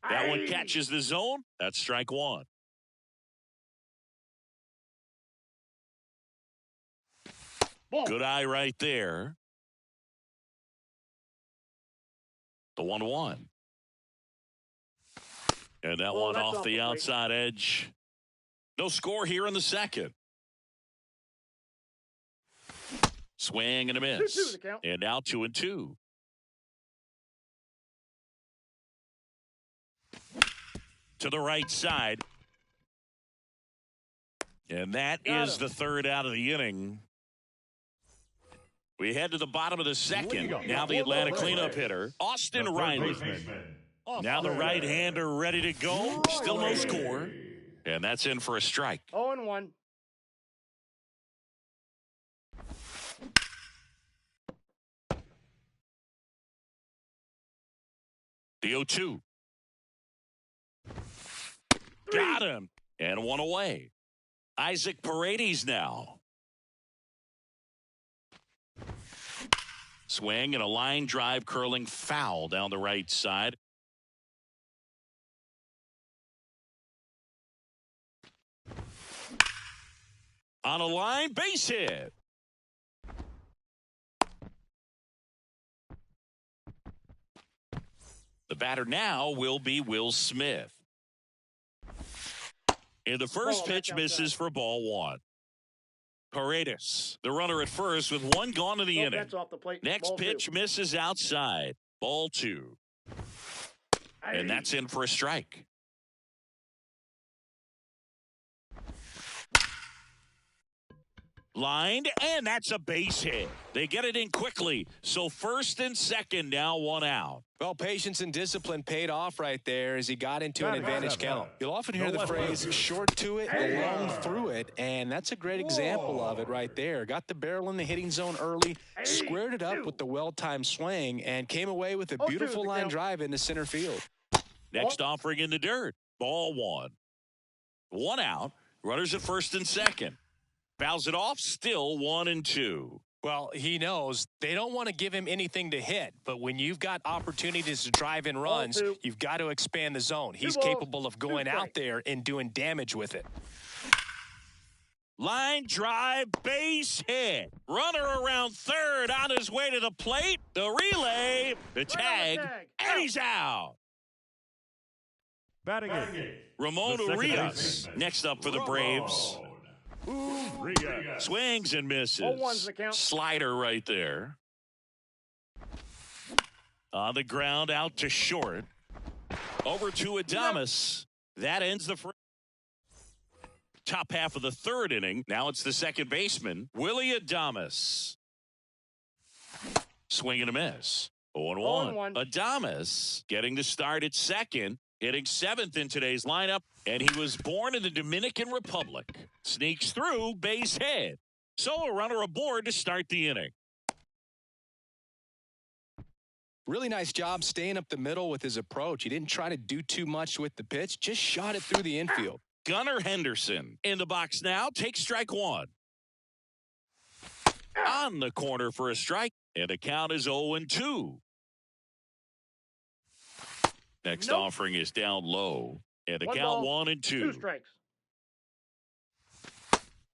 That one catches the zone. That's strike 1. Good eye right there. The 1-1. And that one off the outside edge. No score here in the second. Swing and a miss. And now 2-2. To the right side. And that is the third out of the inning. We head to the bottom of the second. Now the Atlanta cleanup hitter, Austin Riley. Now the right-hander ready to go. Still no score. And that's in for a strike. 0-1. The 0-2. Got him. And 1 away. Isaac Paredes now. Swing and a line drive curling foul down the right side. On a line, base hit. The batter now will be Will Smith. And the first pitch misses for ball one. Paredes, the runner at first with one gone in the inning. That's off the plate. Next Ball pitch two. misses outside. Ball two. And that's in for a strike. Lined, and that's a base hit. They get it in quickly. So first and second, now one out. Well, patience and discipline paid off right there as he got into an advantage count. You'll often hear the phrase short to it, long through it, and that's a great example of it right there. Got the barrel in the hitting zone early, squared it up with the well-timed swing, and came away with a beautiful line drive into center field. Next offering in the dirt. Ball one. One out. Runners at first and second. Fouls it off, still 1-2. Well, he knows they don't want to give him anything to hit, but when you've got opportunities to drive in runs, you've got to expand the zone. He's capable of going out there and doing damage with it. Line drive, base hit. Runner around third on his way to the plate. The relay, the tag, and he's out. Batting eight. Ramon The second Urias baseman. next up for the Braves. Urias. Swings and misses. 0-1's the count. Slider right there. On the ground, out to short. Over to Adames. That ends the first. Top half of the third inning. Now it's the second baseman, Willy Adames. Swing and a miss. 0-1. 0-1. Adames getting the start at second, hitting seventh in today's lineup, and he was born in the Dominican Republic. Sneaks through, base hit. So a runner aboard to start the inning. Really nice job staying up the middle with his approach. He didn't try to do too much with the pitch, just shot it through the infield. Gunnar Henderson in the box now, takes strike one. On the corner for a strike, and the count is 0-2. Next offering is down low, and the count 1-2. 2 strikes.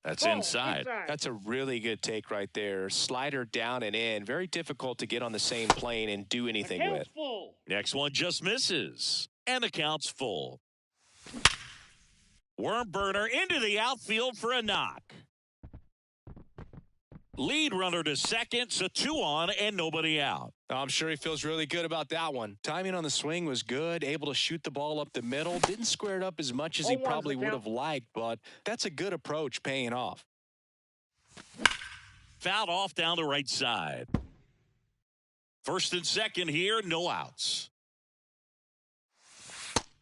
That's Ball, inside. That's a really good take right there. Slider down and in. Very difficult to get on the same plane and do anything with. Full. Next one just misses, and the count's full. Worm burner into the outfield for a knock. Lead runner to second, so 2 on and nobody out. I'm sure he feels really good about that one. Timing on the swing was good, able to shoot the ball up the middle. Didn't square it up as much as he 0-1's probably the would count. have liked, but that's a good approach paying off. Fouled off down the right side. First and second here, no outs.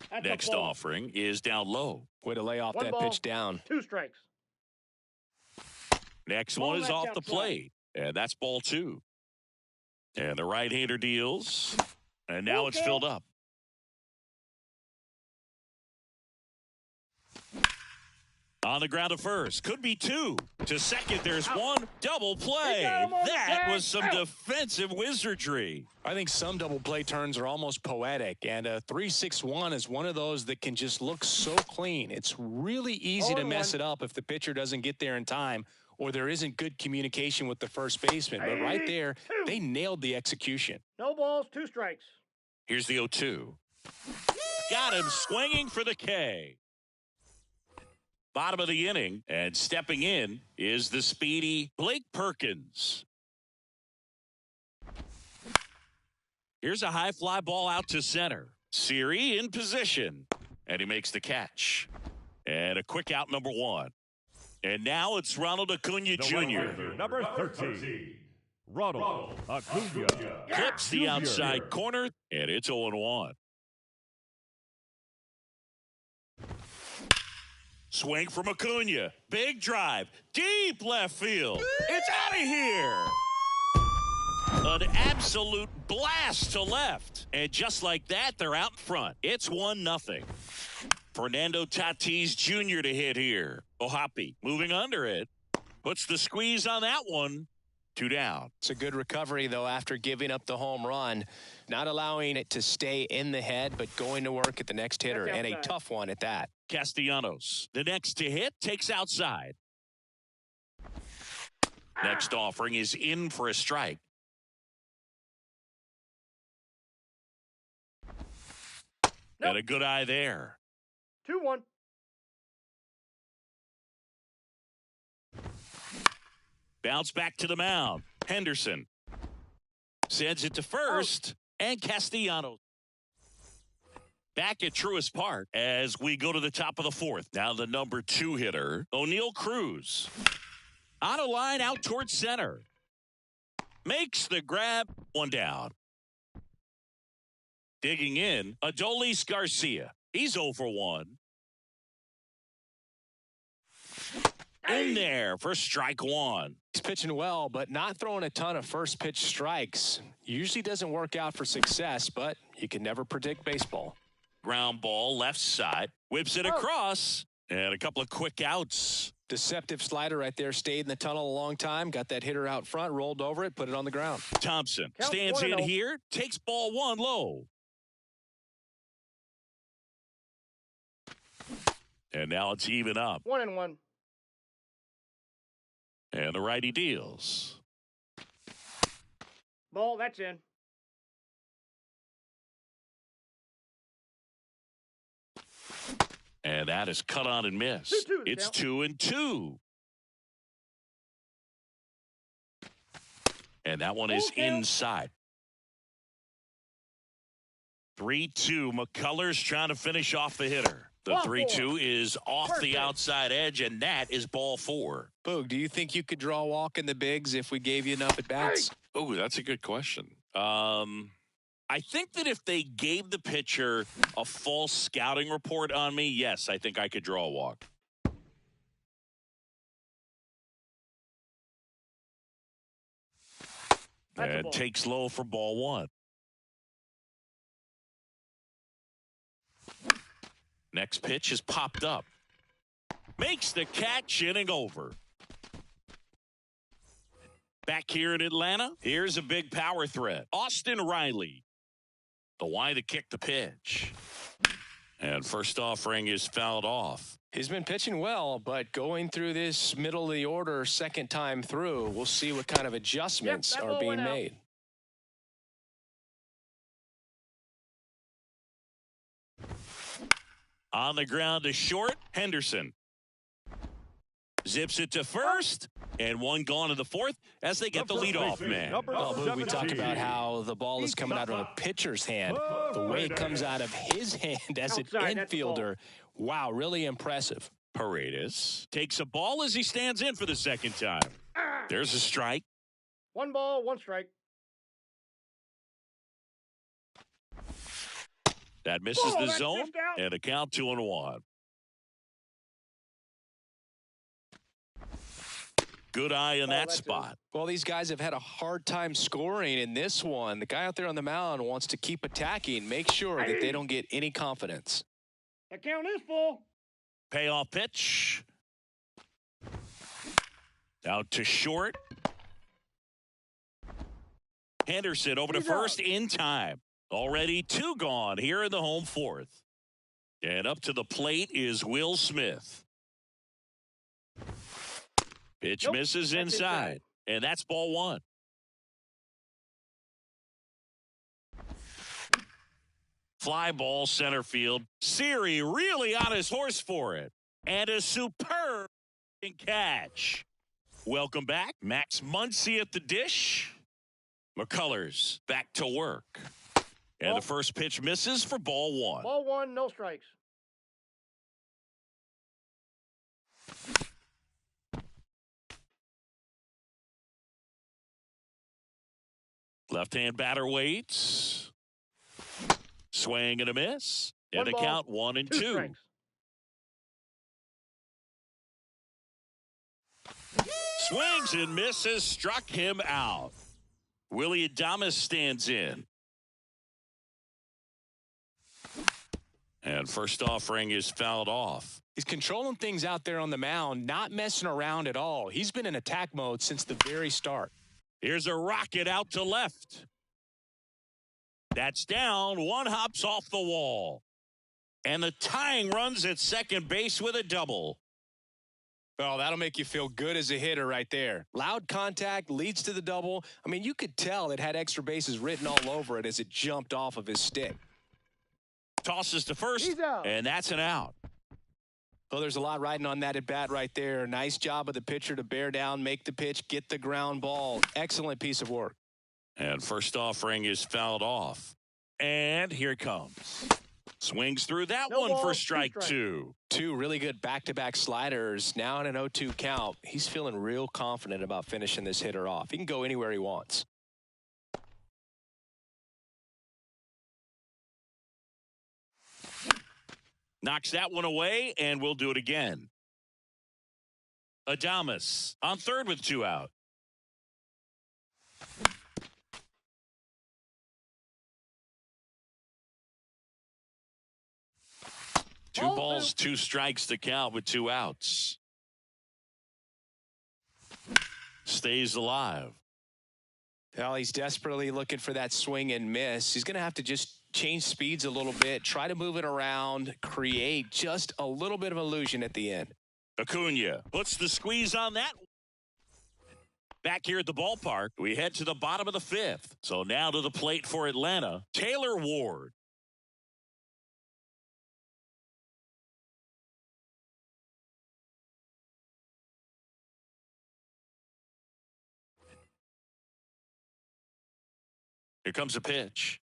That's a Next ball. offering is down low. Way to lay off 1 that ball, pitch down. 2 strikes. Next Ball one is off the matchup fly. plate, and that's ball 2. And the right-hander deals, and now it's Okay. filled up. On the ground to first, could be 2. To second, there's 1. Double play. He got him on the That tag. was some Out. defensive wizardry. I think some double play turns are almost poetic, and a 3-6-1 is one of those that can just look so clean. It's really easy to 0-1. mess it up if the pitcher doesn't get there in time or there isn't good communication with the first baseman. But right there, they nailed the execution. No balls, 2 strikes. Here's the 0-2. Got him swinging for the K. Bottom of the inning, and stepping in is the speedy Blake Perkins. Here's a high fly ball out to center. Siri in position, and he makes the catch. And a quick out, number 1. And now it's Ronald Acuna The Jr. right-hander, number 13. Ronald Acuna. Clips the Jr. outside corner, and it's 0-1. Swing from Acuna. Big drive. Deep left field. It's out of here. An absolute blast to left. And just like that, they're out in front. It's 1-0. Fernando Tatis Jr. to hit here. Ohapi moving under it. Puts the squeeze on that one. 2 down. It's a good recovery, though, after giving up the home run, not allowing it to stay in the head, but going to work at the next hitter, and a tough one at that. Castellanos, the next to hit, takes outside. Next offering is in for a strike. And a good eye there. 2-1. Bounce back to the mound. Henderson sends it to first, and Castellanos back at Truist Park as we go to the top of the 4th. Now the number 2 hitter, O'Neal Cruz. On a line out towards center. Makes the grab. 1 down. Digging in, Adolis Garcia. He's 0 for 1. In there for strike 1. He's pitching well, but not throwing a ton of first pitch strikes. Usually doesn't work out for success, but you can never predict baseball. Ground ball left side. Whips it across. And a couple of quick outs. Deceptive slider right there. Stayed in the tunnel a long time. Got that hitter out front. Rolled over it. Put it on the ground. Thompson stands in here. Takes ball 1 low. And now it's even up. 1-1. And the righty deals. Ball, that's in. And that is cut on and missed. 2-2 It's 2-2. And that one is inside. 3-2. McCullers trying to finish off the hitter. The 3-2 is off the outside edge, and that is ball 4. Boog, do you think you could draw a walk in the bigs if we gave you enough at bats? Oh, that's a good question. I think that if they gave the pitcher a false scouting report on me, yes, I think I could draw a walk. And takes low for ball 1. Next pitch is popped up. Makes the catch, inning over. Back here in Atlanta, here's a big power threat. Austin Riley. The Y to kick the pitch. And first offering is fouled off. He's been pitching well, but going through this middle of the order second time through, we'll see what kind of adjustments are being made. On the ground to short, Henderson. Zips it to first, and one gone to the 4th as they get the leadoff man. Well, we talk about how the ball is coming out of a pitcher's hand. The way it comes out of his hand as an infielder, wow, really impressive. Paredes takes a ball as he stands in for the second time. There's a strike. 1 ball, 1 strike. That misses the zone, and a count 2-1. Good eye in that spot. Well, these guys have had a hard time scoring in this one. The guy out there on the mound wants to keep attacking, make sure that they don't get any confidence. The count is full. Payoff pitch. Out to short. Henderson over to first in time. Already 2 gone here in the home 4th. And up to the plate is Will Smith. Pitch misses inside. And that's ball 1. Fly ball center field. Siri really on his horse for it. And a superb catch. Welcome back. Max Muncy at the dish. McCullers back to work. And the first pitch misses for ball 1. Ball 1, no strikes. Left-hand batter waits. Swing and a miss. And the count 1-2. 2 strikes. Swings and misses. Struck him out. Willie Adames stands in. And first offering is fouled off. He's controlling things out there on the mound, not messing around at all. He's been in attack mode since the very start. Here's a rocket out to left. That's down. One hops off the wall. And the tying runs at second base with a double. Oh, that'll make you feel good as a hitter right there. Loud contact leads to the double. I mean, you could tell it had extra bases written all over it as it jumped off of his stick. Tosses to first, and that's an out. Well, there's a lot riding on that at bat right there. Nice job of the pitcher to bear down, make the pitch, get the ground ball. Excellent piece of work. And first offering is fouled off. And here it comes. Swings through that one for strike two. Two really good back-to-back sliders. Now in an 0-2 count. He's feeling real confident about finishing this hitter off. He can go anywhere he wants. Knocks that one away, and we'll do it again. Adames on third with two out. Two balls, two strikes to count with two outs. Stays alive. Well, he's desperately looking for that swing and miss. He's going to have to just change speeds a little bit, try to move it around, create just a little bit of illusion at the end. Acuna puts the squeeze on that. Back here at the ballpark, we head to the bottom of the fifth. So now to the plate for Atlanta, Taylor Ward. Here comes a pitch.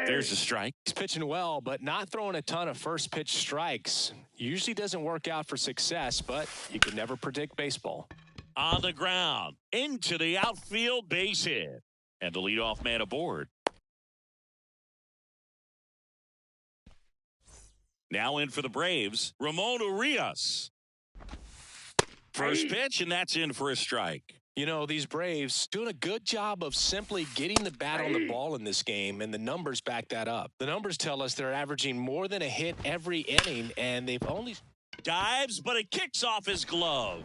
There's a strike. He's pitching well, but not throwing a ton of first pitch strikes. Usually doesn't work out for success, but you can never predict baseball. On the ground, into the outfield, base hit. And the leadoff man aboard. Now in for the Braves, Ramon Urias. First pitch, and that's in for a strike. You know, these Braves doing a good job of simply getting the bat on the ball in this game, and the numbers back that up. The numbers tell us they're averaging more than a hit every inning, and they've only... Dives, but it kicks off his glove.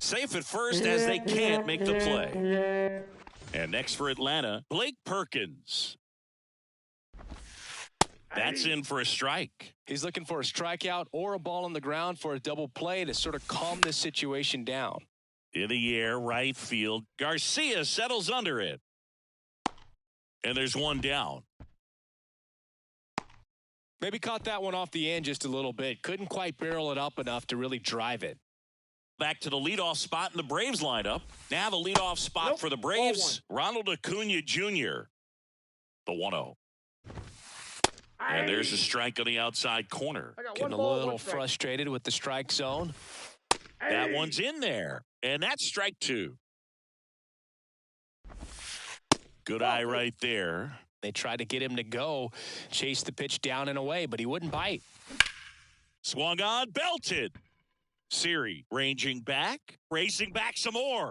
Safe at first as they can't make the play. And next for Atlanta, Blake Perkins. That's in for a strike. He's looking for a strikeout or a ball on the ground for a double play to sort of calm this situation down. In the air, right field. Garcia settles under it. And there's one down. Maybe caught that one off the end just a little bit. Couldn't quite barrel it up enough to really drive it. Back to the leadoff spot in the Braves lineup. Now the leadoff spot for the Braves, Ronald Acuna Jr. The 1-0. And there's a strike on the outside corner. Getting a little frustrated with the strike zone. That one's in there. And that's strike two. Good eye right there. They tried to get him to go, chase the pitch down and away, but he wouldn't bite. Swung on, belted. Siri ranging back, racing back some more.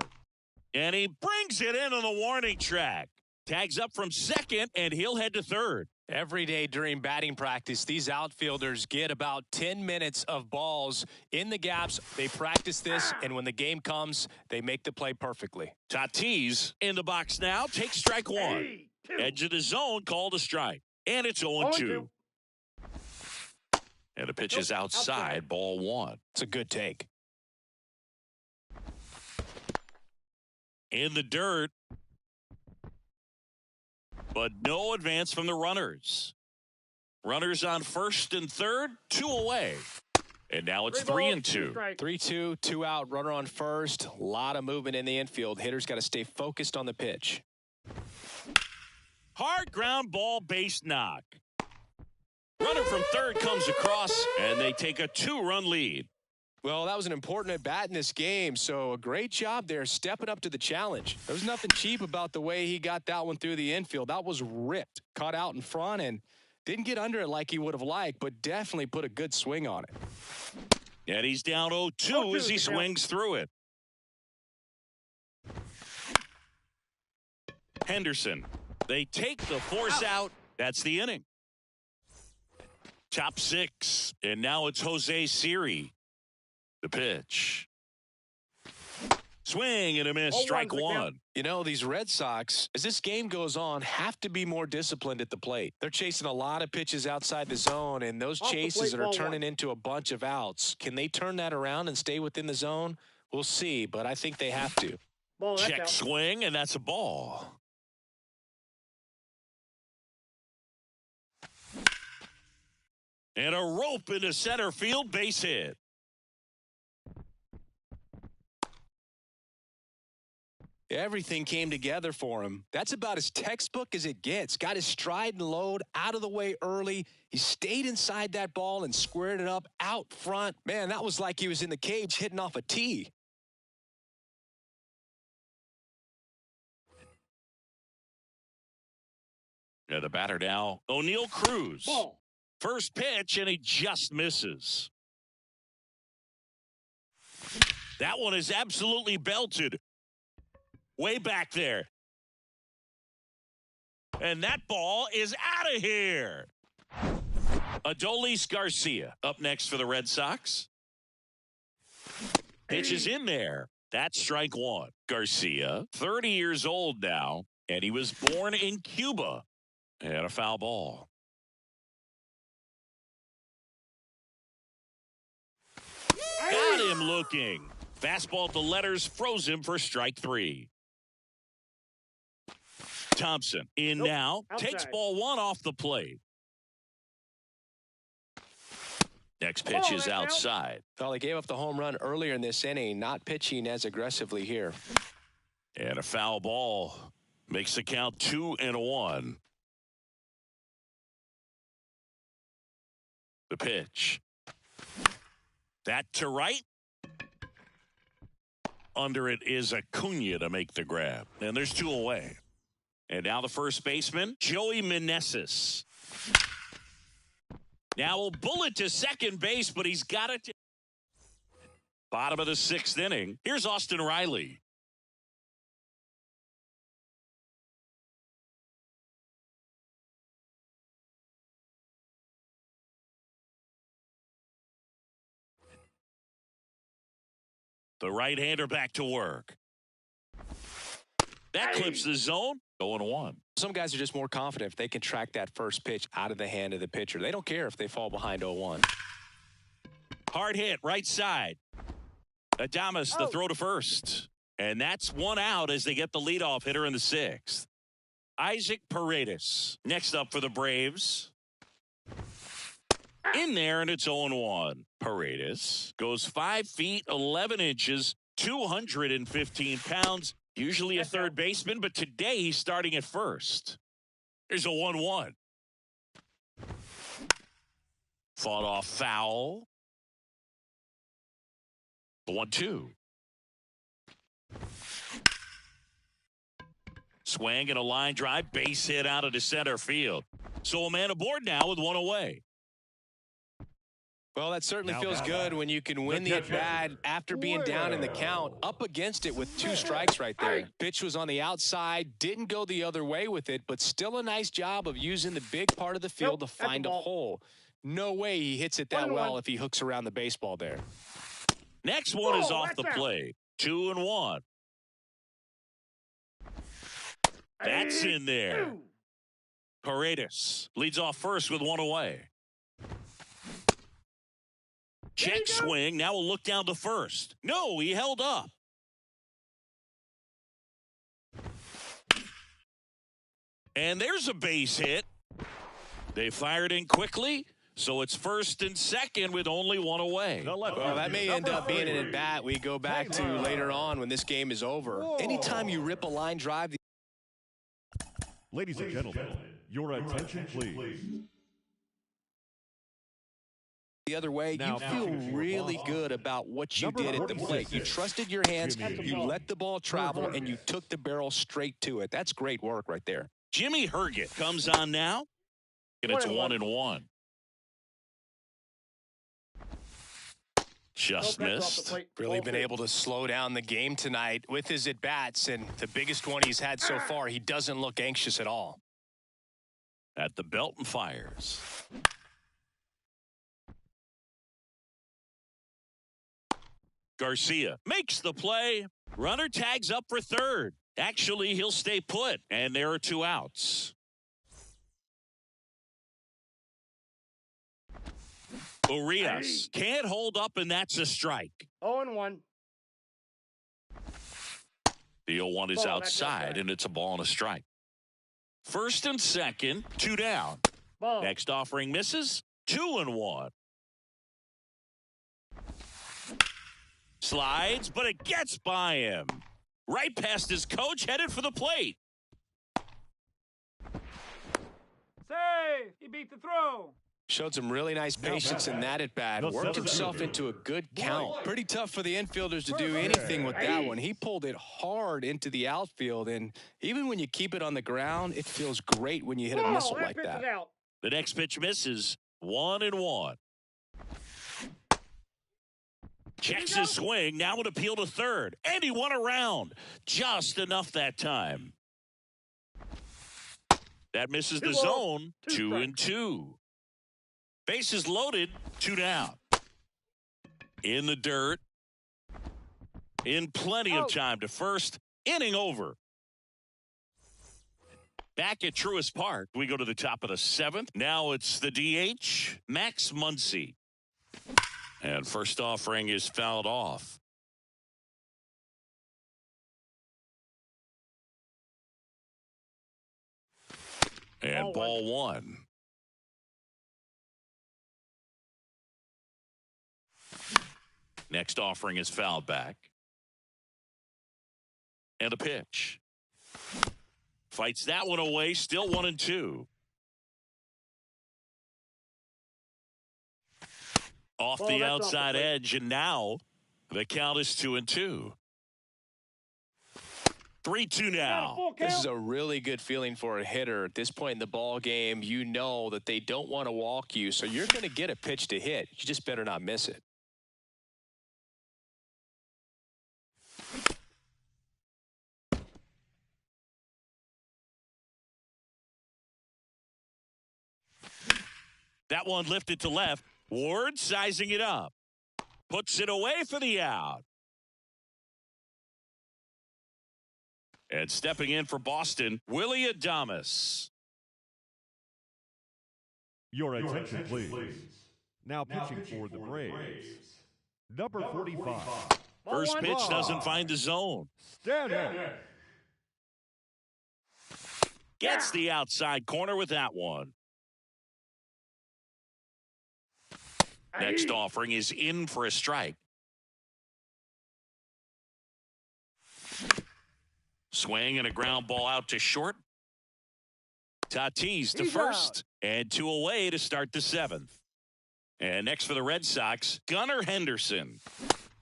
And he brings it in on the warning track. Tags up from second, and he'll head to third. Every day during batting practice, these outfielders get about 10 minutes of balls in the gaps. They practice this, and when the game comes, they make the play perfectly. Tatis in the box now. Takes strike one. Edge of the zone, called a strike. And it's 0-2. And the pitch is outside, ball one. It's a good take. In the dirt. But no advance from the runners. Runners on first and third, two away. And now it's 3-2. 3-2, two out, runner on first. A lot of movement in the infield. Hitters got to stay focused on the pitch. Hard ground ball, base knock. Runner from third comes across, and they take a 2-run lead. Well, that was an important at-bat in this game, so a great job there stepping up to the challenge. There was nothing cheap about the way he got that one through the infield. That was ripped, caught out in front, and didn't get under it like he would have liked, but definitely put a good swing on it. And he's down 0-2 as he swings through it. Henderson. They take the force out. That's the inning. Top six, and now it's Jose Siri. The pitch. Swing and a miss. 0-1 Strike for the count. one. You know, these Red Sox, as this game goes on, have to be more disciplined at the plate. They're chasing a lot of pitches outside the zone, and those Off the chases plate, that are ball turning one. into a bunch of outs. Can they turn that around and stay within the zone? We'll see, but I think they have to. Ball, that's Check out. swing, and that's a ball. And a rope into center field, base hit. Everything came together for him. That's about as textbook as it gets. Got his stride and load out of the way early. He stayed inside that ball and squared it up out front. Man, that was like he was in the cage hitting off a tee. Yeah, the batter now, O'Neal Cruz. Ball. First pitch, and he just misses. That one is absolutely belted. Way back there. And that ball is out of here. Adolis Garcia up next for the Red Sox. Pitch is in there. That's strike one. Garcia, 30 years old now, and he was born in Cuba. And a foul ball. Got him looking. Fastball to letters, froze him for strike three. Thompson in Nope, now, outside. takes ball one off the plate. Next pitch Ball, is that's out. outside. Well, he gave up the home run earlier in this inning, not pitching as aggressively here. And a foul ball makes the count 2-1. The pitch. That to right. Under it is Acuna to make the grab. And there's two away. And now the first baseman, Joey Meneses. Now a bullet to second base, but he's got it. Bottom of the sixth inning. Here's Austin Riley. The right-hander back to work. That clips the zone. 0-1. Some guys are just more confident if they can track that first pitch out of the hand of the pitcher. They don't care if they fall behind 0-1. Hard hit, right side. Adames, the throw to first. And that's one out as they get the leadoff hitter in the sixth. Isaac Paredes. Next up for the Braves. In there, and it's 0-1. Paredes goes 5 feet, 11 inches, 215 pounds. Usually a third baseman, but today he's starting at first. There's a 1-1. Fought off foul. The 1-2. Swing and a line drive, base hit out into center field. So a man aboard now with one away. Well, that certainly Now feels back. good when you can win the at-bat after being down in the count, up against it with 2 strikes right there. Pitch was on the outside, didn't go the other way with it, but still a nice job of using the big part of the field Nope, to that's a find a ball. hole. No way he hits it that 1-1. well if he hooks around the baseball there. Next one is Whoa, off the that's out. plate. 2-1. That's in there. Paredes leads off first with one away. Check swing. Now we'll look down to first. No, he held up. And there's a base hit. They fired in quickly, so it's first and second with only one away. The left Well, that fielder, may end up being an number at-bat we go back to later on when this game is over. Anytime you rip a line drive, Ladies and gentlemen, your attention please. the other way, Now you feel pitching for really Boston. good about what you Number did at the 46. plate. You trusted your hands, Jimmy you Herget. let the ball travel, and you took the barrel straight to it. That's great work right there. Jimmy Herget comes on now, and it's 1-1. Just Nope, that's off the missed. plate. Really Ball been two. able to slow down the game tonight with his at-bats, and the biggest one he's had so far, he doesn't look anxious at all. At the belt and fires. Garcia makes the play. Runner tags up for third. Actually, he'll stay put, and there are 2 outs. Urias can't hold up, and that's a strike. 0-1. The 0-1 is Ball, that's outside, and it's a ball and a strike. First and second, 2 down. Ball. Next offering misses, 2-1. Slides, but it gets by him. Right past his coach, headed for the plate. Save! He beat the throw. Showed some really nice patience in that at bat. Worked himself into a good count. Pretty tough for the infielders to do anything with that one. He pulled it hard into the outfield, and even when you keep it on the ground, it feels great when you hit a missile like that. Out. The next pitch misses, 1-1. Checks his swing, now an appeal to third, and he won around. Just enough that time. That misses the zone, 2-2. Bases loaded, 2 down. In the dirt. In plenty of time to first. Inning over. Back at Truist Park, we go to the top of the 7th. Now it's the DH, Max Muncy. And first offering is fouled off. And ball 1. Next offering is fouled back. And a pitch. Fights that one away, still 1-2. Off the outside edge, and now the count is 2-2. 3-2 now. This is a really good feeling for a hitter. At this point in the ball game, you know that they don't want to walk you, so you're going to get a pitch to hit. You just better not miss it. That one lifted to left. Ward sizing it up. Puts it away for the out. And stepping in for Boston, Willy Adames. Your attention, please. Now pitching for the Braves. Number 45. First pitch doesn't find the zone. Stanton. Gets the outside corner with that one. Next offering is in for a strike. Swing and a ground ball out to short. Tatis to first. And 2 away to start the 7th. And next for the Red Sox, Gunnar Henderson.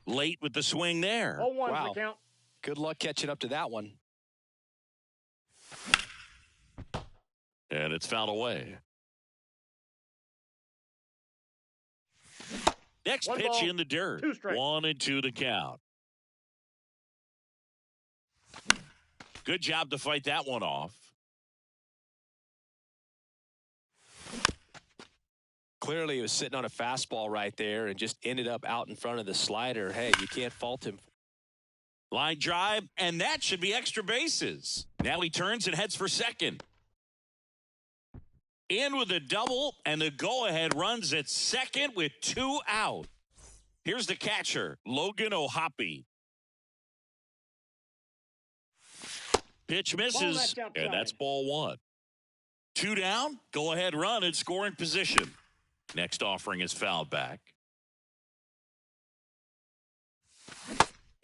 Late with the swing there. 0-1 Wow. the count. Good luck catching up to that one. And it's fouled away. Next One pitch ball, in the dirt. 2 strikes. 1-2 the count. Good job to fight that one off. Clearly, he was sitting on a fastball right there and just ended up out in front of the slider. Hey, you can't fault him. Line drive, and that should be extra bases. Now he turns and heads for second. In with a double, and the go-ahead runs at second with 2 out. Here's the catcher, Logan O'Hoppe. Pitch misses, and that's ball 1. 2 down, go-ahead run in scoring position. Next offering is fouled back.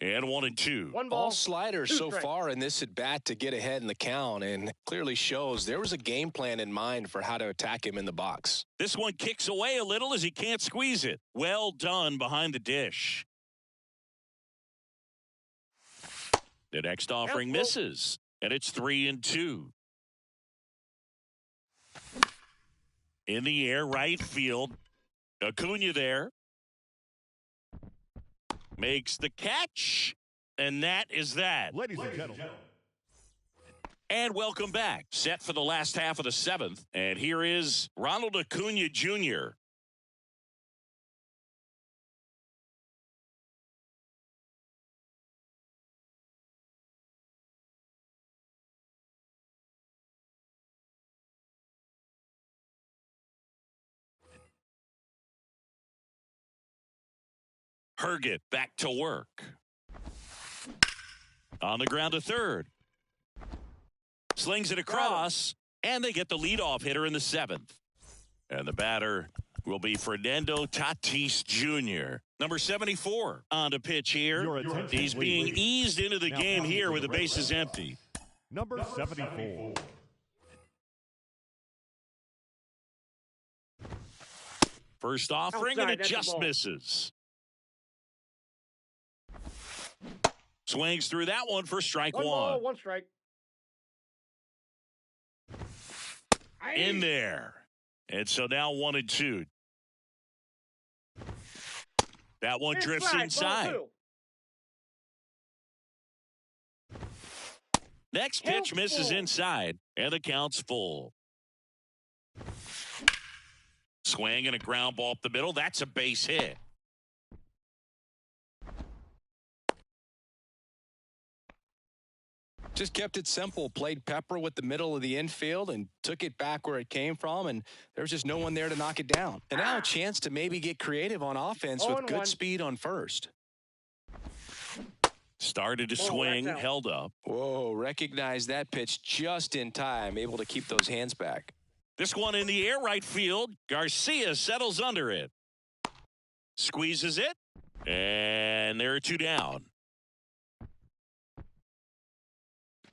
And 1-2. One ball. All sliders 2 so strikes. far in this at bat to get ahead in the count, and clearly shows there was a game plan in mind for how to attack him in the box. This one kicks away a little as he can't squeeze it. Well done behind the dish. The next offering misses, and it's 3-2. In the air, right field. Acuna there. Makes the catch, and that is that. Ladies and gentlemen. And welcome back. Set for the last half of the 7th, and here is Ronald Acuna Jr. Herget back to work. On the ground to third. Slings it across, and they get the leadoff hitter in the 7th. And the batter will be Fernando Tatis Jr. Number 74 on to pitch here. He's being eased into the game here with the bases empty. Number 74. First offering, and it just misses. Swings through that one for strike one. Ball, one strike. In there. And so now 1-2. That one drifts inside. Next pitch misses inside, and the count's full. Swing and a ground ball up the middle. That's a base hit. Just kept it simple, played pepper with the middle of the infield and took it back where it came from, and there was just no one there to knock it down. And now a chance to maybe get creative on offense with good speed on first. Started to swing, held up. Whoa, recognized that pitch just in time, able to keep those hands back. This one in the air right field. Garcia settles under it. Squeezes it, and there are two down.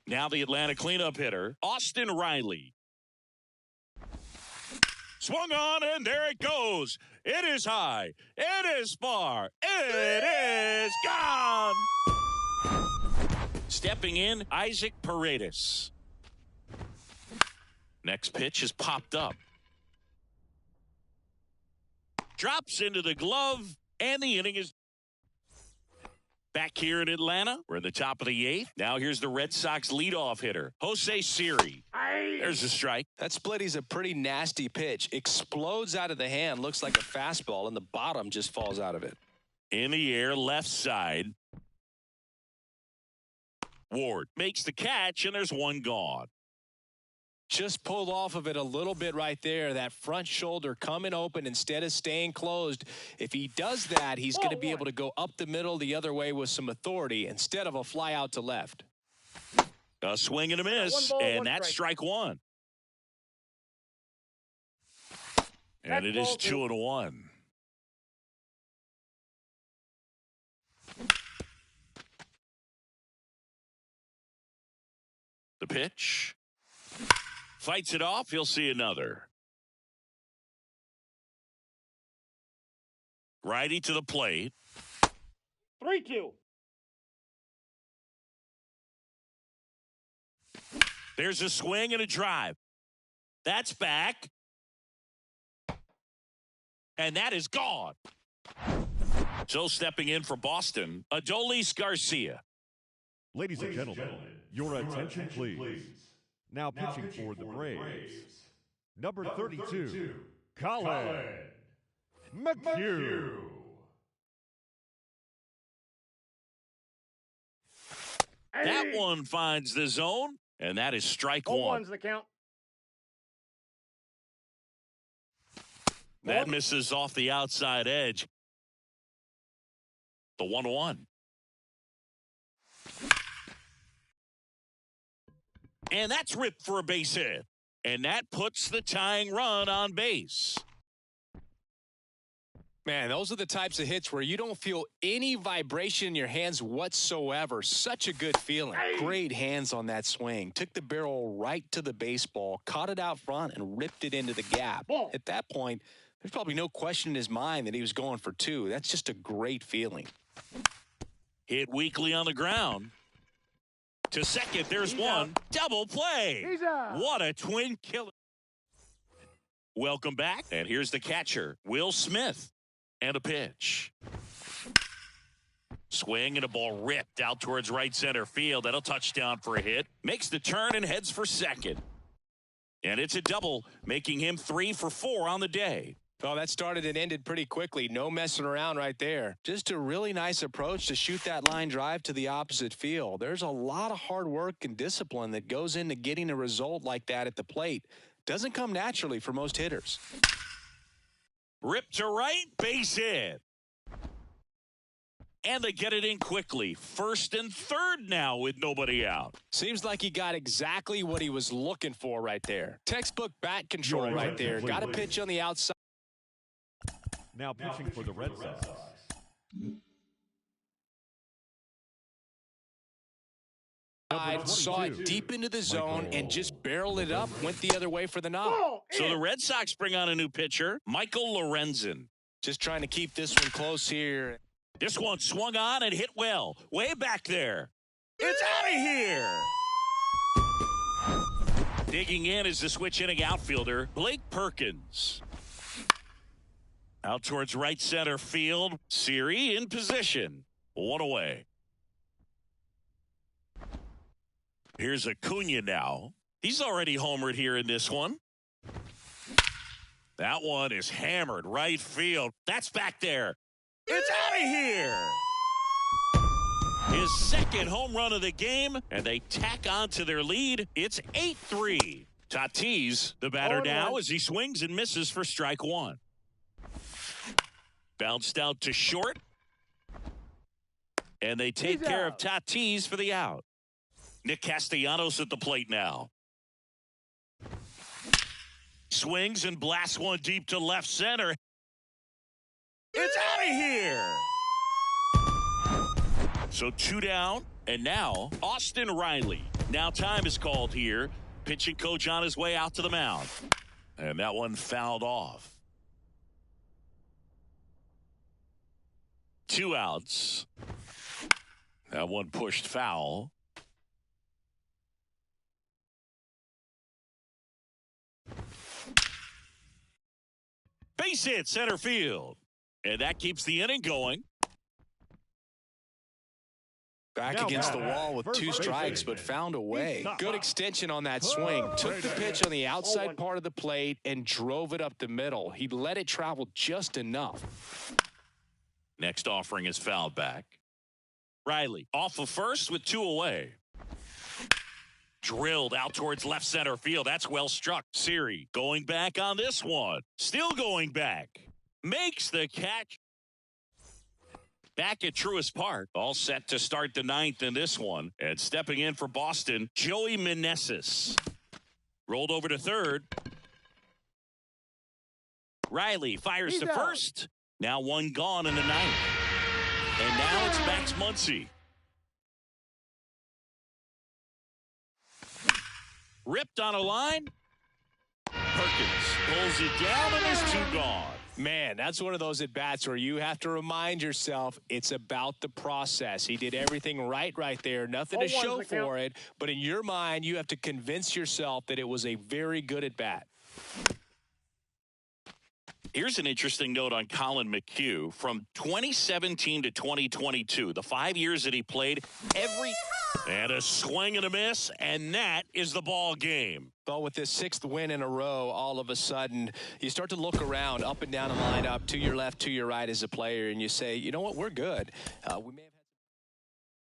Now the Atlanta cleanup hitter, Austin Riley. Swung on, and there it goes. It is high. It is far. It is gone. Stepping in, Isaac Paredes. Next pitch is popped up. Drops into the glove, and the inning is back here in Atlanta. We're in the top of the 8th. Now here's the Red Sox leadoff hitter, Jose Siri. There's a strike. That splitty's a pretty nasty pitch. Explodes out of the hand, looks like a fastball, and the bottom just falls out of it. In the air, left side. Ward makes the catch, and there's one gone. Just pulled off of it a little bit right there. That front shoulder coming open instead of staying closed. If he does that, he's going to be able to go up the middle the other way with some authority instead of a fly out to left. A swing and a miss, and that's strike one. And it is 2-1. The pitch. Fights it off. He'll see another. Righty to the plate. 3-2. There's a swing and a drive. That's back. And that is gone. So stepping in for Boston, Adolis Garcia. Ladies and gentlemen, your attention please. Now pitching for the Braves, number 32, Colin McHugh. That one finds the zone, and that is strike one. 0-1's the count. That misses off the outside edge. The 1-1. And that's ripped for a base hit. And that puts the tying run on base. Man, those are the types of hits where you don't feel any vibration in your hands whatsoever. Such a good feeling. Great hands on that swing. Took the barrel right to the baseball, caught it out front, and ripped it into the gap. At that point, there's probably no question in his mind that he was going for two. That's just a great feeling. Hit weakly on the ground. To second, there's one. Double play. What a twin killer. Welcome back. And here's the catcher, Will Smith. And a pitch. Swing and a ball ripped out towards right center field. That'll touchdown for a hit. Makes the turn and heads for second. And it's a double, making him 3 for 4 on the day. Oh, that started and ended pretty quickly. No messing around right there. Just a really nice approach to shoot that line drive to the opposite field. There's a lot of hard work and discipline that goes into getting a result like that at the plate. Doesn't come naturally for most hitters. Ripped to right, base hit. And they get it in quickly. First and third now with nobody out. Seems like he got exactly what he was looking for right there. Textbook bat control right there. Got a pitch on the outside. Now pitching for the Red Sox. Saw it deep into the zone and just barreled it up. Went the other way for the knock. So the Red Sox bring on a new pitcher, Michael Lorenzen. Just trying to keep this one close here. This one swung on and hit well. Way back there. It's out of here. Digging in is the switch inning outfielder, Blake Perkins. Out towards right center field. Siri in position. One away. Here's Acuna now. He's already homered here in this one. That one is hammered right field. That's back there. It's out of here. His second home run of the game, and they tack on to their lead. It's 8-3. Tatis, the batter now, as he swings and misses for strike one. Bounced out to short. And they take care of Tatis for the out. Nick Castellanos at the plate now. Swings and blasts one deep to left center. It's out of here. So 2 down, and now Austin Riley. Now time is called here. Pitching coach on his way out to the mound. And that one fouled off. 2 outs. That one pushed foul. Base hit center field. And that keeps the inning going. Back Now against the back. wall with First 2 strikes, but found a way. Good extension on that swing. Took the pitch on the outside part of the plate and drove it up the middle. He let it travel just enough. Next offering is fouled back. Riley off of first with 2 away. Drilled out towards left center field. That's well struck. Siri going back on this one. Still going back. Makes the catch. Back at Truist Park. All set to start the 9th in this one. And stepping in for Boston, Joey Meneses. Rolled over to third. Riley fires to first. Now 1 gone in the 9th. And now it's Max Muncy. Ripped on a line. Perkins pulls it down and there's 2 gone. Man, that's one of those at-bats where you have to remind yourself it's about the process. He did everything right there. Nothing to show for it. But in your mind, you have to convince yourself that it was a very good at-bat. Here's an interesting note on Colin McHugh. From 2017 to 2022, the 5 years that he played, and a swing and a miss, and that is the ball game. Well, with this 6th win in a row, all of a sudden, you start to look around, up and down the lineup, to your left, to your right as a player, and you say, you know what, we're good. We may have